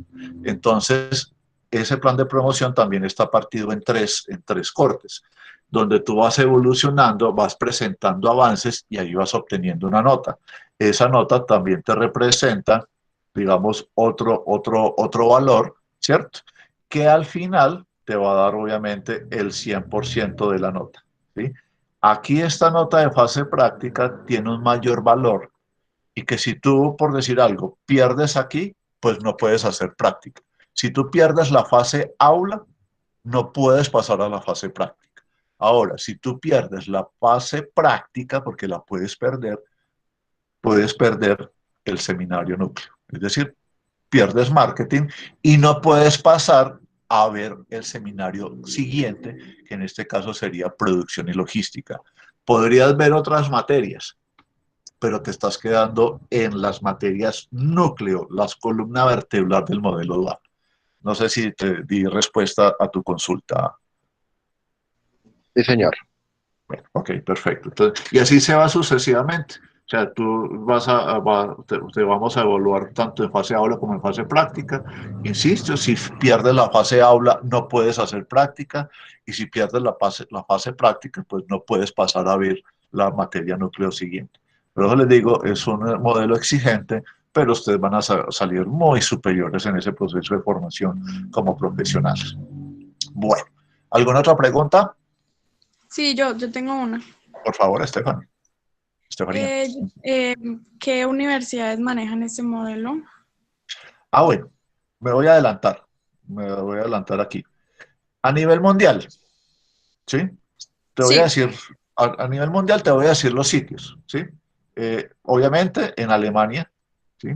Entonces, ese plan de promoción también está partido en tres cortes, donde tú vas evolucionando, vas presentando avances y ahí vas obteniendo una nota. Esa nota también te representa, digamos, otro valor, ¿cierto? Que al final te va a dar, obviamente, el 100% de la nota, ¿sí? Aquí esta nota de fase práctica tiene un mayor valor y que si tú, por decir algo, pierdes aquí, pues no puedes hacer práctica. Si tú pierdes la fase aula, no puedes pasar a la fase práctica. Ahora, si tú pierdes la fase práctica, porque la puedes perder el seminario núcleo. Es decir, pierdes marketing y no puedes pasar a ver el seminario siguiente, que en este caso sería producción y logística. Podrías ver otras materias, pero te estás quedando en las materias núcleo, las columnas vertebral del modelo dual. No sé si te di respuesta a tu consulta. Sí, señor. Bueno, ok, perfecto. Entonces, y así se va sucesivamente. O sea, te vamos a evaluar tanto en fase aula como en fase práctica. Insisto, si pierdes la fase aula, no puedes hacer práctica. Y si pierdes la fase práctica, pues no puedes pasar a ver la materia núcleo siguiente. Pero eso les digo, es un modelo exigente, pero ustedes van a salir muy superiores en ese proceso de formación como profesionales. Bueno, ¿alguna otra pregunta? Sí, yo tengo una. Por favor, Estefanía. Eh, eh, ¿Qué universidades manejan este modelo? Bueno, me voy a adelantar. Me voy a adelantar aquí. A nivel mundial, ¿sí? Te voy a Sí, decir, a nivel mundial te voy a decir los sitios, ¿sí? Obviamente en Alemania, ¿sí?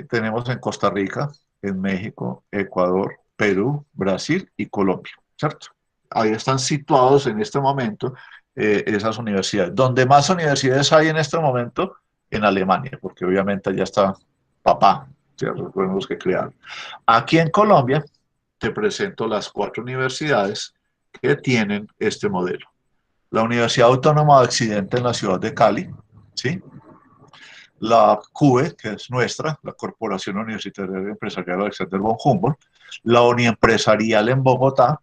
Tenemos en Costa Rica, en México, Ecuador, Perú, Brasil y Colombia, ¿cierto? Ahí están situados en este momento esas universidades. Donde más universidades hay en este momento, en Alemania, porque obviamente allá está papá, ¿cierto? Fueron los que crearon. Aquí en Colombia te presento las 4 universidades que tienen este modelo. La Universidad Autónoma de Occidente en la ciudad de Cali, ¿sí? La CUBE, que es nuestra, la Corporación Universitaria Empresarial Alexander von Humboldt, la Uniempresarial en Bogotá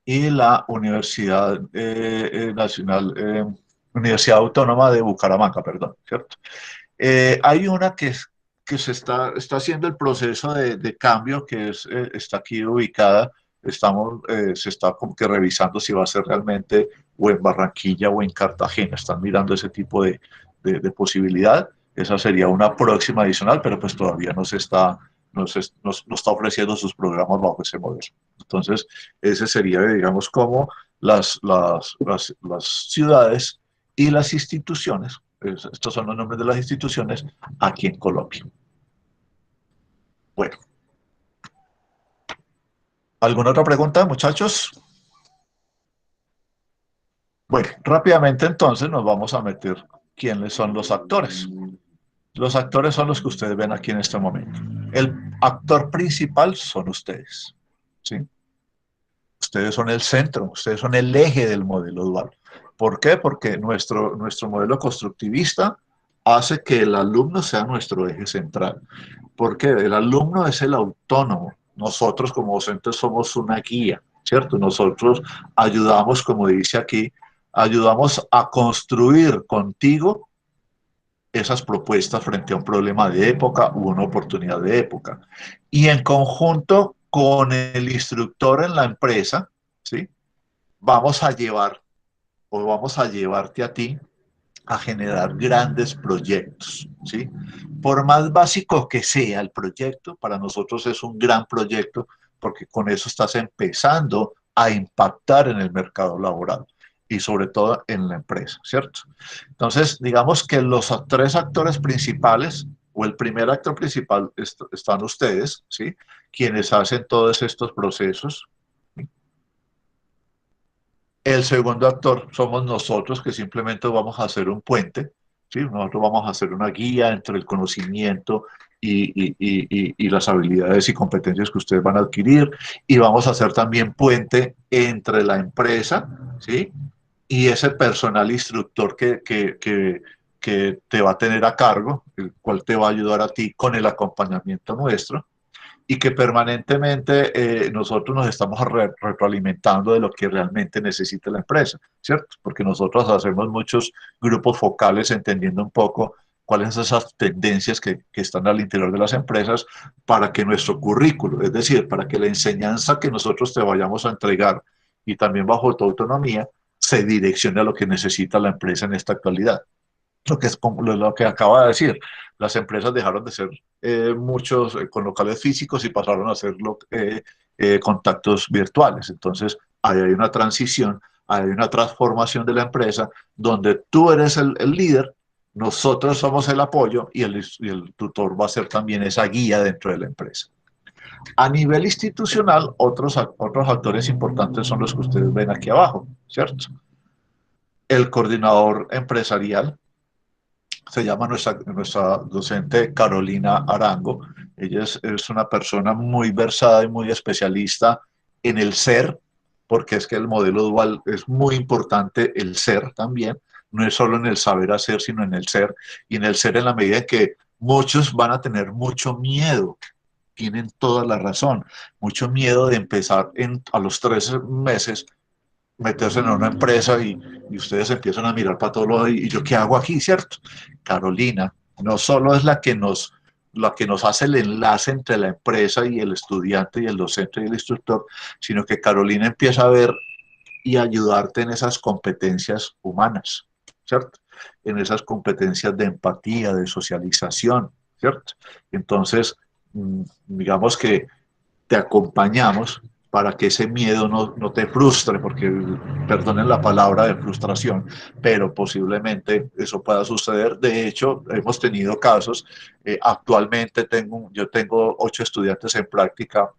y la Universidad Autónoma de Bucaramanga, perdón, ¿cierto? Hay una que está haciendo el proceso de cambio, que está aquí ubicada, se está como que revisando si va a ser realmente o en Barranquilla o en Cartagena, están mirando ese tipo de posibilidad. Esa sería una próxima adicional, pero pues todavía no está ofreciendo sus programas bajo ese modelo. Entonces, ese sería, digamos, como las ciudades y las instituciones, estos son los nombres de las instituciones aquí en Colombia. Bueno, ¿alguna otra pregunta, muchachos? Bueno, rápidamente entonces nos vamos a meter quiénes son los actores. Los actores son los que ustedes ven aquí en este momento. El actor principal son ustedes, ¿sí? Ustedes son el centro, ustedes son el eje del modelo dual. ¿Por qué? Porque nuestro modelo constructivista hace que el alumno sea nuestro eje central. Porque el alumno es el autónomo. Nosotros como docentes somos una guía, ¿cierto? Nosotros ayudamos, como dice aquí, ayudamos a construir contigo esas propuestas frente a un problema de época u una oportunidad de época. Y en conjunto con el instructor en la empresa, ¿sí? Vamos a llevar o vamos a llevarte a ti a generar grandes proyectos, ¿sí? Por más básico que sea el proyecto, para nosotros es un gran proyecto porque con eso estás empezando a impactar en el mercado laboral y sobre todo en la empresa, ¿cierto? Entonces, digamos que los tres actores principales o el primer actor principal están ustedes, ¿sí? Quienes hacen todos estos procesos. El segundo actor somos nosotros, que simplemente vamos a hacer un puente, ¿sí? Nosotros vamos a hacer una guía entre el conocimiento y las habilidades y competencias que ustedes van a adquirir, y vamos a hacer también puente entre la empresa, ¿sí? Y ese personal instructor que te va a tener a cargo, el cual te va a ayudar a ti con el acompañamiento nuestro, y que permanentemente nosotros nos estamos retroalimentando de lo que realmente necesita la empresa, ¿cierto? Porque nosotros hacemos muchos grupos focales entendiendo un poco cuáles son esas tendencias que están al interior de las empresas para que nuestro currículo, es decir, para que la enseñanza que nosotros te vayamos a entregar y también bajo tu autonomía, se direccione a lo que necesita la empresa en esta actualidad. Lo que es lo que acaba de decir, las empresas dejaron de ser muchos con locales físicos y pasaron a ser contactos virtuales. Entonces, ahí hay una transición, hay una transformación de la empresa donde tú eres el líder, nosotros somos el apoyo y el tutor va a ser también esa guía dentro de la empresa. A nivel institucional, otros actores importantes son los que ustedes ven aquí abajo, ¿cierto? El coordinador empresarial, se llama nuestra docente Carolina Arango. Ella es una persona muy versada y muy especialista en el ser, porque es que el modelo dual es muy importante el ser también, no es solo en el saber hacer, sino en el ser, y en el ser en la medida en que muchos van a tener mucho miedo, tienen toda la razón, mucho miedo de empezar a los 3 meses meterse en una empresa y ustedes empiezan a mirar para todo lo y yo qué hago aquí, ¿cierto? Carolina no solo es la que nos hace el enlace entre la empresa y el estudiante y el docente y el instructor, sino que Carolina empieza a ver y ayudarte en esas competencias humanas, ¿cierto? En esas competencias de empatía, de socialización, ¿cierto? Entonces, digamos que te acompañamos para que ese miedo no te frustre, porque perdonen la palabra de frustración, pero posiblemente eso pueda suceder. De hecho, hemos tenido casos, actualmente yo tengo 8 estudiantes en práctica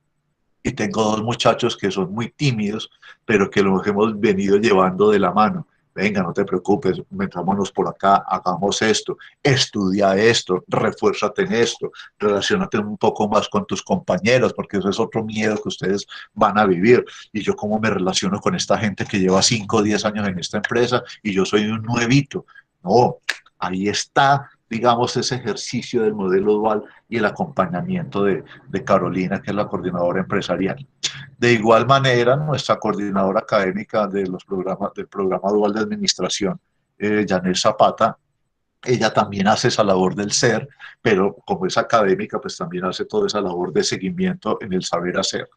y tengo 2 muchachos que son muy tímidos, pero que los hemos venido llevando de la mano. Venga, no te preocupes, metámonos por acá, hagamos esto, estudia esto, refuérzate en esto, relacionate un poco más con tus compañeros, porque eso es otro miedo que ustedes van a vivir. Y yo cómo me relaciono con esta gente que lleva 5 o 10 años en esta empresa y yo soy un nuevito. No, ahí está, digamos, ese ejercicio del modelo dual y el acompañamiento de Carolina, que es la coordinadora empresarial. De igual manera, nuestra coordinadora académica de los del programa dual de administración, Janet Zapata, ella también hace esa labor del ser, pero como es académica, pues también hace toda esa labor de seguimiento en el saber hacer.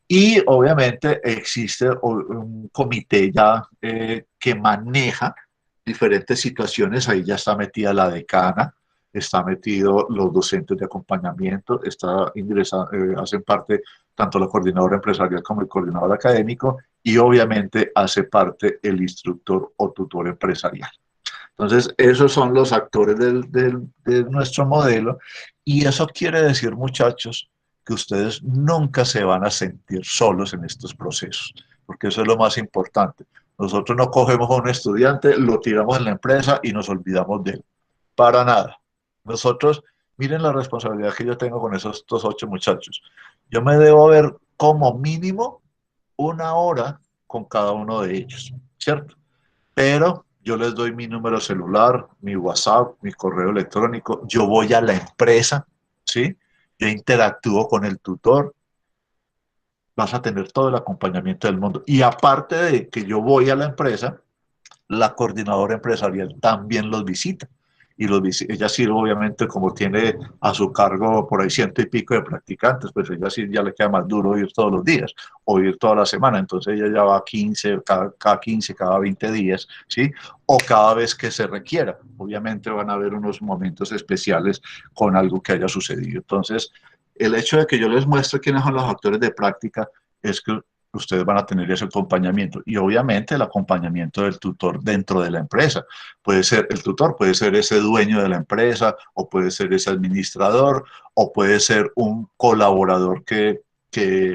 Y obviamente existe un comité ya que maneja diferentes situaciones, ahí ya está metida la decana, está metido los docentes de acompañamiento, está hacen parte tanto la coordinadora empresarial como el coordinador académico y obviamente hace parte el instructor o tutor empresarial. Entonces, esos son los actores de nuestro modelo y eso quiere decir, muchachos, que ustedes nunca se van a sentir solos en estos procesos, porque eso es lo más importante. Nosotros no cogemos a un estudiante, lo tiramos en la empresa y nos olvidamos de él. Para nada. Nosotros miren la responsabilidad que yo tengo con esos estos 8 muchachos. Yo me debo ver como mínimo 1 hora con cada uno de ellos, ¿cierto? Pero yo les doy mi número celular, mi WhatsApp, mi correo electrónico, yo voy a la empresa, ¿sí? Yo interactúo con el tutor, vas a tener todo el acompañamiento del mundo. Y aparte de que yo voy a la empresa, la coordinadora empresarial también los visita. Y ella sí, obviamente, como tiene a su cargo por ahí 100 y pico de practicantes, pues ella sí ya le queda más duro ir todos los días o ir toda la semana. Entonces ella ya va 15, cada 15, cada 20 días, ¿sí? O cada vez que se requiera. Obviamente van a haber unos momentos especiales con algo que haya sucedido. Entonces, el hecho de que yo les muestre quiénes son los actores de práctica es que ustedes van a tener ese acompañamiento y obviamente el acompañamiento del tutor dentro de la empresa. Puede ser el tutor, puede ser ese dueño de la empresa o puede ser ese administrador o puede ser un colaborador que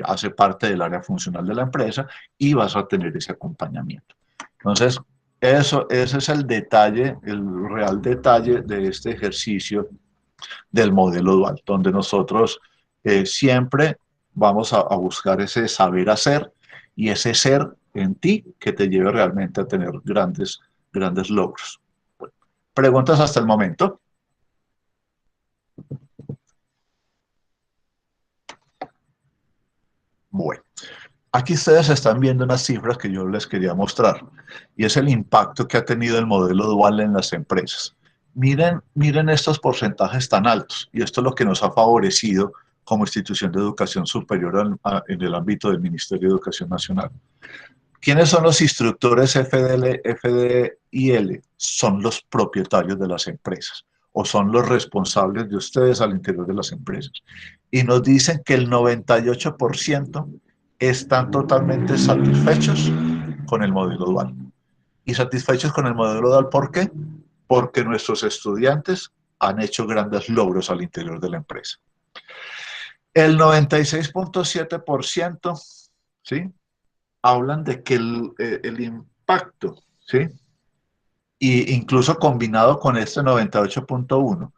hace parte del área funcional de la empresa y vas a tener ese acompañamiento. Entonces, ese es el detalle, el real detalle de este ejercicio del modelo dual, donde nosotros siempre vamos a buscar ese saber hacer y ese ser en ti que te lleve realmente a tener grandes logros. Bueno, preguntas hasta el momento. Bueno, aquí ustedes están viendo unas cifras que yo les quería mostrar y es el impacto que ha tenido el modelo dual en las empresas. Miren estos porcentajes tan altos y esto es lo que nos ha favorecido como institución de educación superior en el ámbito del Ministerio de Educación Nacional. ¿Quiénes son los instructores FDIL? Son los propietarios de las empresas o son los responsables de ustedes al interior de las empresas. Y nos dicen que el 98% están totalmente satisfechos con el modelo dual. ¿Y satisfechos con el modelo dual por qué? Porque nuestros estudiantes han hecho grandes logros al interior de la empresa. El 96.7%, ¿sí? Hablan de que el impacto, ¿sí? Y incluso combinado con este 98.1,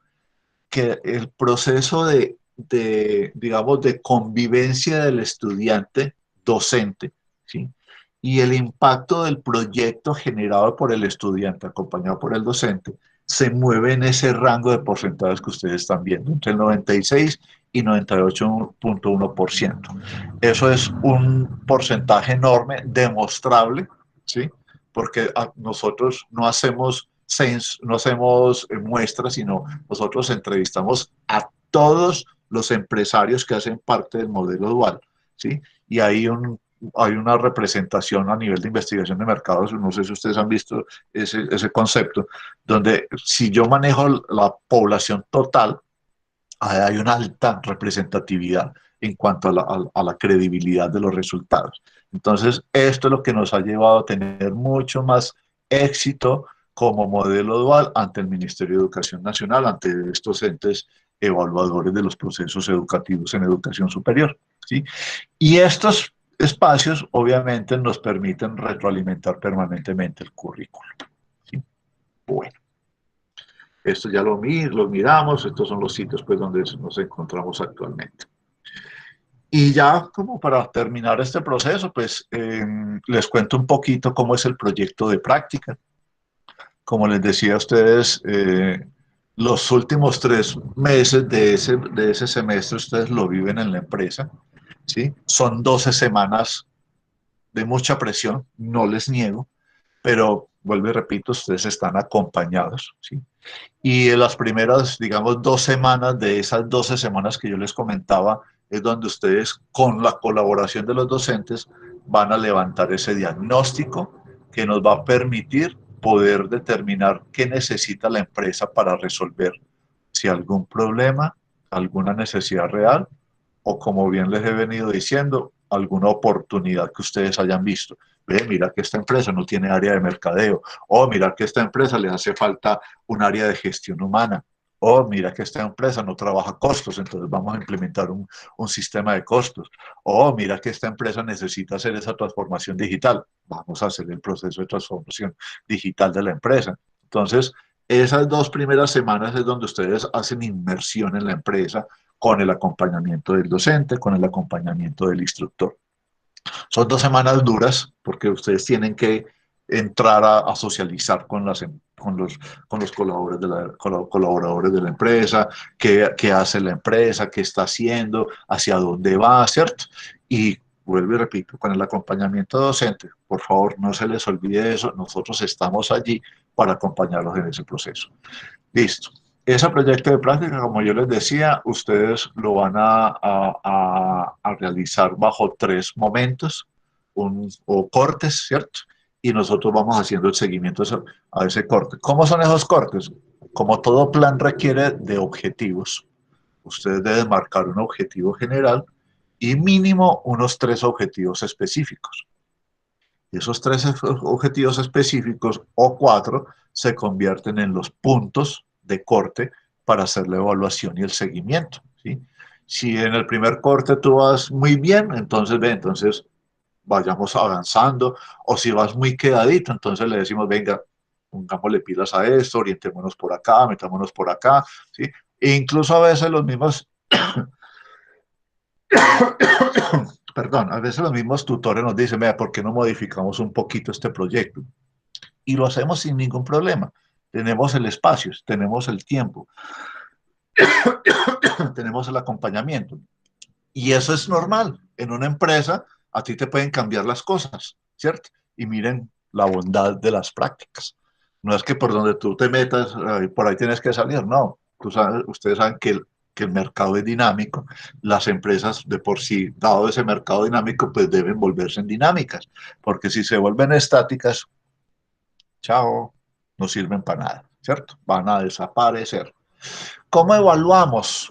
que el proceso digamos, de convivencia del estudiante docente, ¿sí? Y el impacto del proyecto generado por el estudiante, acompañado por el docente, se mueve en ese rango de porcentajes que ustedes están viendo, entre el 96 y 98.1%. Eso es un porcentaje enorme, demostrable, ¿sí? Porque nosotros no hacemos muestras, sino nosotros entrevistamos a todos los empresarios que hacen parte del modelo dual, ¿sí? Y hay una representación a nivel de investigación de mercados, no sé si ustedes han visto ese concepto, donde si yo manejo la población total, hay una alta representatividad en cuanto a la credibilidad de los resultados. Entonces, esto es lo que nos ha llevado a tener mucho más éxito como modelo dual ante el Ministerio de Educación Nacional, ante estos entes evaluadores de los procesos educativos en educación superior, ¿sí? Y estos espacios obviamente nos permiten retroalimentar permanentemente el currículo, ¿sí? Bueno. Esto ya lo miramos, estos son los sitios pues, donde nos encontramos actualmente. Y ya como para terminar este proceso, pues les cuento un poquito cómo es el proyecto de práctica. Como les decía a ustedes, los últimos 3 meses de ese semestre ustedes lo viven en la empresa, ¿sí? Son 12 semanas de mucha presión, no les niego, pero vuelvo y repito, ustedes están acompañados, ¿sí? Y en las primeras, digamos, 2 semanas de esas 12 semanas que yo les comentaba, es donde ustedes, con la colaboración de los docentes, van a levantar ese diagnóstico que nos va a permitir poder determinar qué necesita la empresa para resolver, si algún problema, alguna necesidad real, o como bien les he venido diciendo, alguna oportunidad que ustedes hayan visto. Ve, mira que esta empresa no tiene área de mercadeo, o mira que esta empresa le hace falta un área de gestión humana, o mira que esta empresa no trabaja costos, entonces vamos a implementar un sistema de costos, o mira que esta empresa necesita hacer esa transformación digital, vamos a hacer el proceso de transformación digital de la empresa. Entonces, Esas 2 primeras semanas es donde ustedes hacen inmersión en la empresa con el acompañamiento del docente, con el acompañamiento del instructor. Son 2 semanas duras porque ustedes tienen que entrar a socializar con los colaboradores de la empresa, qué hace la empresa, qué está haciendo, hacia dónde va, ¿cierto? Y vuelvo y repito, con el acompañamiento docente, por favor, no se les olvide eso, nosotros estamos allí para acompañarlos en ese proceso. Listo. Ese proyecto de práctica, como yo les decía, ustedes lo van a realizar bajo 3 momentos o cortes, ¿cierto? Y nosotros vamos haciendo el seguimiento a ese corte. ¿Cómo son esos cortes? Como todo plan requiere de objetivos, ustedes deben marcar un objetivo general y mínimo unos 3 objetivos específicos. Y esos 3 objetivos específicos o 4 se convierten en los puntos de corte para hacer la evaluación y el seguimiento, ¿sí? Si en el primer corte tú vas muy bien, entonces vayamos avanzando, o si vas muy quedadito, entonces le decimos, venga, pongámosle pilas a esto, orientémonos por acá, metámonos por acá, ¿sí? E incluso a veces los mismos perdón, a veces los mismos tutores nos dicen, vea, ¿por qué no modificamos un poquito este proyecto? Y lo hacemos sin ningún problema. Tenemos el espacio, tenemos el tiempo, tenemos el acompañamiento. Y eso es normal. En una empresa a ti te pueden cambiar las cosas, ¿cierto? Y miren la bondad de las prácticas. No es que por donde tú te metas, por ahí tienes que salir, no. Ustedes saben que el mercado es dinámico, las empresas de por sí, dado ese mercado dinámico, pues deben volverse en dinámicas, porque si se vuelven estáticas, chao, no sirven para nada, ¿cierto? Van a desaparecer. ¿Cómo evaluamos?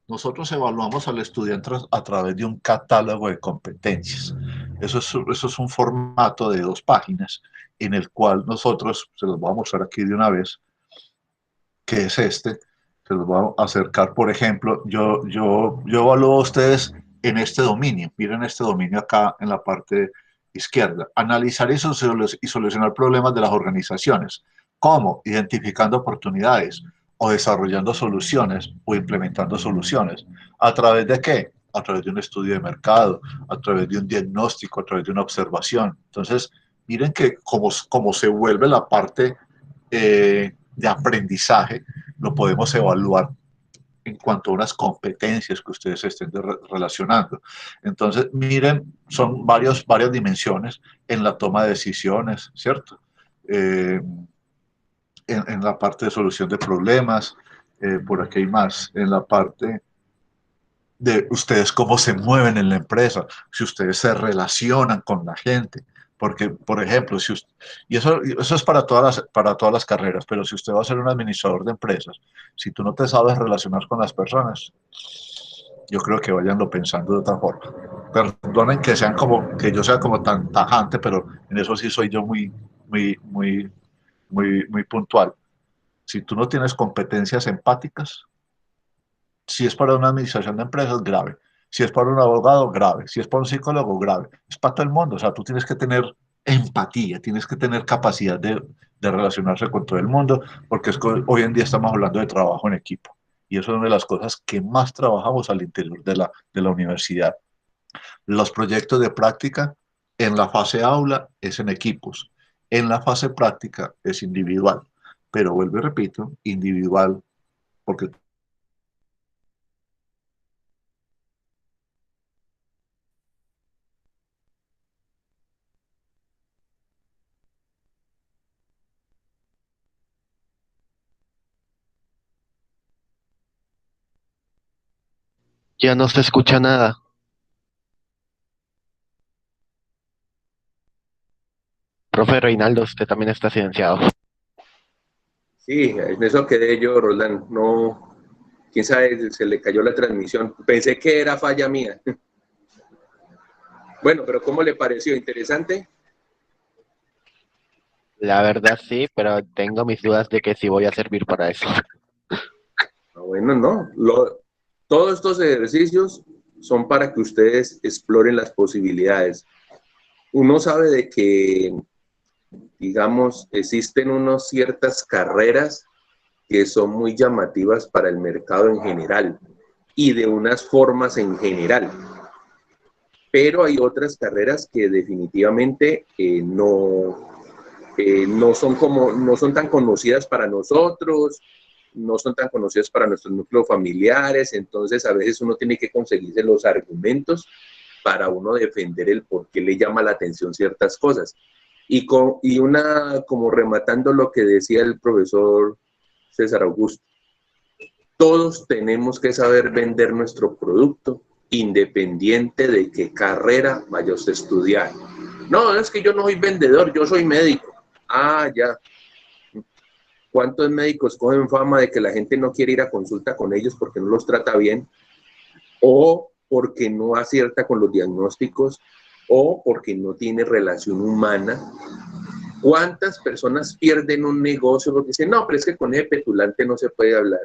Nosotros evaluamos al estudiante a través de un catálogo de competencias. Eso es un formato de 2 páginas en el cual nosotros, se los voy a mostrar aquí de una vez, que es este, se los voy a acercar, por ejemplo, yo evalúo a ustedes en este dominio, miren este dominio acá en la parte izquierda, analizar y solucionar problemas de las organizaciones. ¿Cómo? Identificando oportunidades o desarrollando soluciones o implementando soluciones. ¿A través de qué? A través de un estudio de mercado, a través de un diagnóstico, a través de una observación. Entonces, miren que como se vuelve la parte de aprendizaje, lo podemos evaluar en cuanto a unas competencias que ustedes estén relacionando. Entonces, miren, son varias dimensiones en la toma de decisiones, ¿cierto? En la parte de solución de problemas, por aquí hay más, en la parte de ustedes cómo se mueven en la empresa, si ustedes se relacionan con la gente, porque, por ejemplo, y eso es para todas las carreras, pero si usted va a ser un administrador de empresas, si tú no te sabes relacionar con las personas, yo creo que vayanlo pensando de otra forma. Perdonen que yo sea como tan tajante, pero en eso sí soy yo muy puntual. Si tú no tienes competencias empáticas, si es para una administración de empresas, grave. Si es para un abogado, grave. Si es para un psicólogo, grave. Es para todo el mundo. O sea, tú tienes que tener empatía, tienes que tener capacidad de relacionarse con todo el mundo, porque es que hoy en día estamos hablando de trabajo en equipo. Y eso es una de las cosas que más trabajamos al interior de la universidad. Los proyectos de práctica en la fase aula es en equipos. En la fase práctica es individual. Pero vuelvo y repito, individual, porque Ya no se escucha nada. Profe Reinaldo, usted también está silenciado. Sí, en eso quedé yo, Roland. No, quién sabe, se le cayó la transmisión. Pensé que era falla mía. Bueno, pero ¿cómo le pareció? ¿Interesante? La verdad sí, pero tengo mis dudas de que sí voy a servir para eso. Bueno, no. Todos estos ejercicios son para que ustedes exploren las posibilidades. Uno sabe digamos, existen unas ciertas carreras que son muy llamativas para el mercado en general y de unas formas en general. Pero hay otras carreras que definitivamente no son tan conocidas para nosotros, no son tan conocidas para nuestros núcleos familiares, entonces a veces uno tiene que conseguirse los argumentos para uno defender el por qué le llama la atención ciertas cosas. Y como rematando lo que decía el profesor César Augusto, todos tenemos que saber vender nuestro producto, independiente de qué carrera vaya usted a estudiar. No, es que yo no soy vendedor, yo soy médico. Ah, ya. ¿Cuántos médicos cogen fama de que la gente no quiere ir a consulta con ellos porque no los trata bien? O porque no acierta con los diagnósticos, o porque no tiene relación humana. ¿Cuántas personas pierden un negocio porque dicen, no, pero es que con ese petulante no se puede hablar?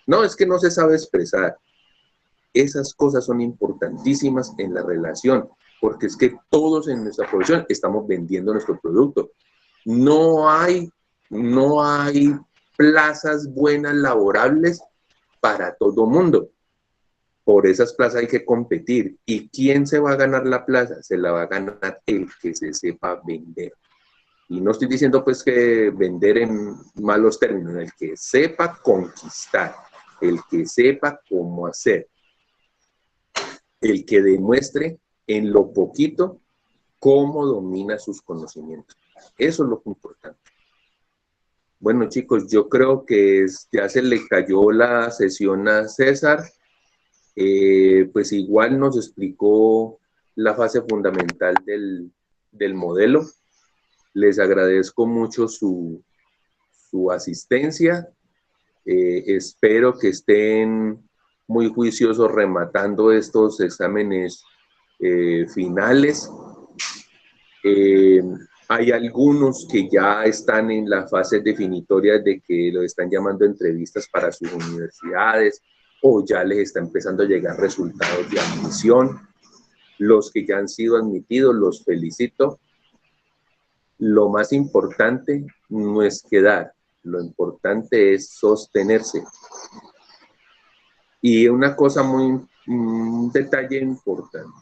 No, es que no se sabe expresar. Esas cosas son importantísimas en la relación, porque es que todos en nuestra profesión estamos vendiendo nuestro producto. No hay plazas buenas laborables para todo mundo. Por esas plazas hay que competir. ¿Y quién se va a ganar la plaza? Se la va a ganar el que se sepa vender. Y no estoy diciendo pues que vender en malos términos, el que sepa conquistar, el que sepa cómo hacer, el que demuestre en lo poquito cómo domina sus conocimientos. Eso es lo importante. Bueno, chicos, yo creo que ya se le cayó la sesión a César. Pues igual nos explicó la fase fundamental del modelo. Les agradezco mucho su asistencia. Espero que estén muy juiciosos rematando estos exámenes finales. Hay algunos que ya están en la fase definitoria de que lo están llamando entrevistas para sus universidades o ya les está empezando a llegar resultados de admisión. Los que ya han sido admitidos, los felicito. Lo más importante no es quedar, lo importante es sostenerse. Y un detalle importante.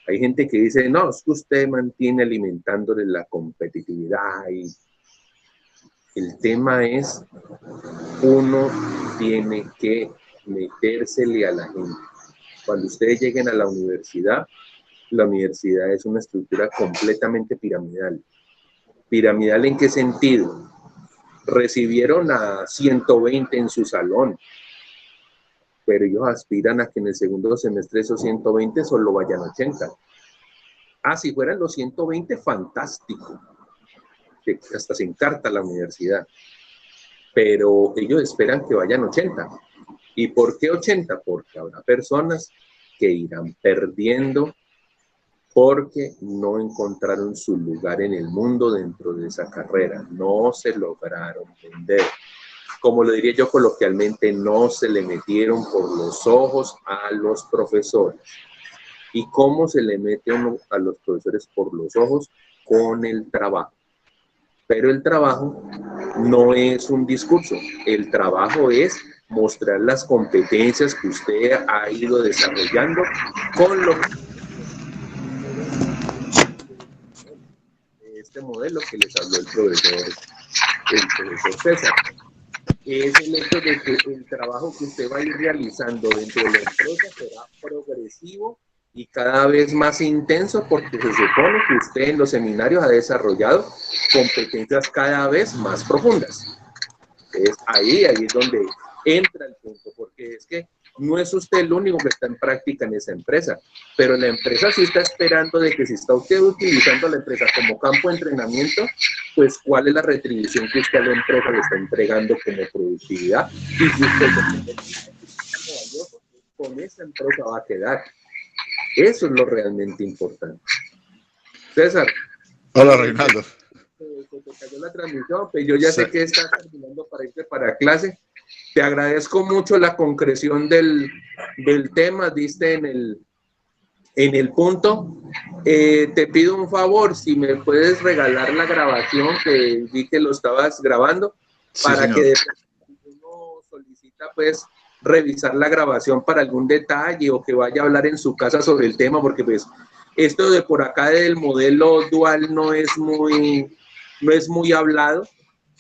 Hay gente que dice, no, es que usted mantiene alimentándole la competitividad. Y el tema es, uno tiene que metérsele a la gente. Cuando ustedes lleguen a la universidad es una estructura completamente piramidal. ¿Piramidal en qué sentido? Recibieron a 120 en su salón, pero ellos aspiran a que en el segundo semestre esos 120 solo vayan 80. Ah, si fueran los 120, fantástico. Que hasta se encarta la universidad. Pero ellos esperan que vayan 80. ¿Y por qué 80? Porque habrá personas que irán perdiendo porque no encontraron su lugar en el mundo dentro de esa carrera. No se lograron vender. Como lo diría yo coloquialmente, no se le metieron por los ojos a los profesores. ¿Y cómo se le mete uno a los profesores por los ojos? Con el trabajo. Pero el trabajo no es un discurso. El trabajo es mostrar las competencias que usted ha ido desarrollando con lo que este modelo que les habló el profesor César. Es el hecho de que el trabajo que usted va a ir realizando dentro de la empresa será progresivo y cada vez más intenso, porque se supone que usted en los seminarios ha desarrollado competencias cada vez más profundas. Entonces, ahí es donde entra el punto, porque es que no es usted el único que está en práctica en esa empresa, pero la empresa sí está esperando de que si está usted utilizando la empresa como campo de entrenamiento, pues cuál es la retribución que usted a la empresa le está entregando como productividad, y si usted con esa empresa va a quedar. Eso es lo realmente importante. César. Hola, Reinaldo. Se te cayó la transmisión, pero yo ya sé que estás terminando para irte para clase. Te agradezco mucho la concreción del tema, diste en en el punto. Te pido un favor, si me puedes regalar la grabación que vi que lo estabas grabando, para señor. que después uno solicita pues revisar la grabación para algún detalle o que vaya a hablar en su casa sobre el tema, porque pues esto de por acá del modelo dual no es muy hablado,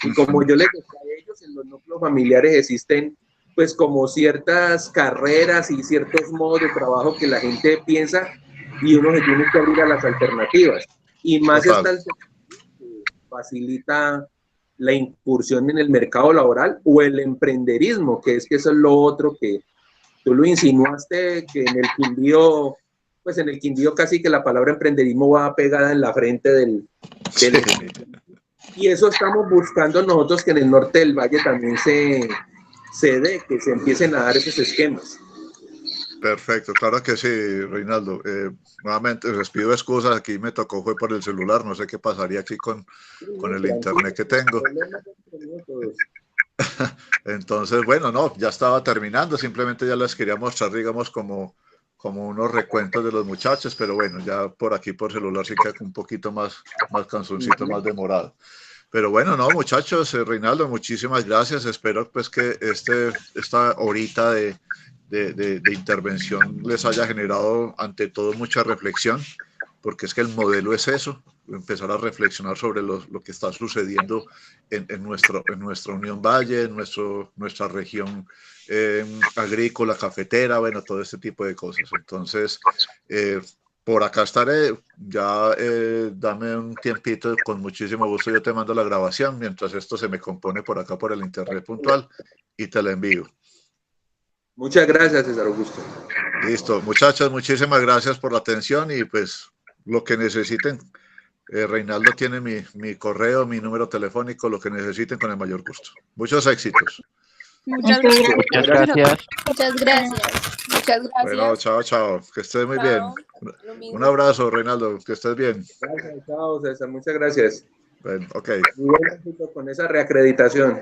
y como yo les decía a ellos, en los núcleos familiares existen pues como ciertas carreras y ciertos modos de trabajo que la gente piensa y uno se tiene que abrir a las alternativas. Y más Total. esta alternativa que facilita la incursión en el mercado laboral o el emprenderismo, que eso es lo otro que tú lo insinuaste, que en el Quindío, pues en el Quindío casi que la palabra emprenderismo va pegada en la frente del Sí. y eso estamos buscando nosotros, que en el norte del valle también se dé, que se empiecen a dar esos esquemas. Perfecto, claro que sí, Reinaldo. Nuevamente les pido excusas, aquí me tocó fue por el celular, no sé qué pasaría aquí con el internet que tengo. Entonces, bueno, no, ya estaba terminando, simplemente ya les quería mostrar, digamos, como unos recuentos de los muchachos, pero bueno, ya por aquí por celular sí queda un poquito más canzoncito, más demorado. Pero bueno, no, muchachos, Reinaldo, muchísimas gracias. Espero pues que esta horita de intervención les haya generado ante todo mucha reflexión, porque es que el modelo es eso, empezar a reflexionar sobre lo que está sucediendo en nuestra Unión Valle, en nuestra región agrícola, cafetera, bueno, todo este tipo de cosas. Entonces, por acá estaré, ya dame un tiempito, con muchísimo gusto yo te mando la grabación, mientras esto se me compone por acá por el internet puntual y te la envío. Muchas gracias, César Augusto. Listo, muchachos, muchísimas gracias por la atención y pues lo que necesiten, Reinaldo tiene mi correo, mi número telefónico, lo que necesiten con el mayor gusto. Muchos éxitos. Muchas gracias. Muchas gracias. Muchas gracias. Muchas gracias. Bueno, chao, chao, que estés muy bien. Chao. Lo mismo. Un abrazo, Reinaldo, que estés bien. Gracias, chao, César, muchas gracias. Bueno, ok. Y buen éxito con esa reacreditación.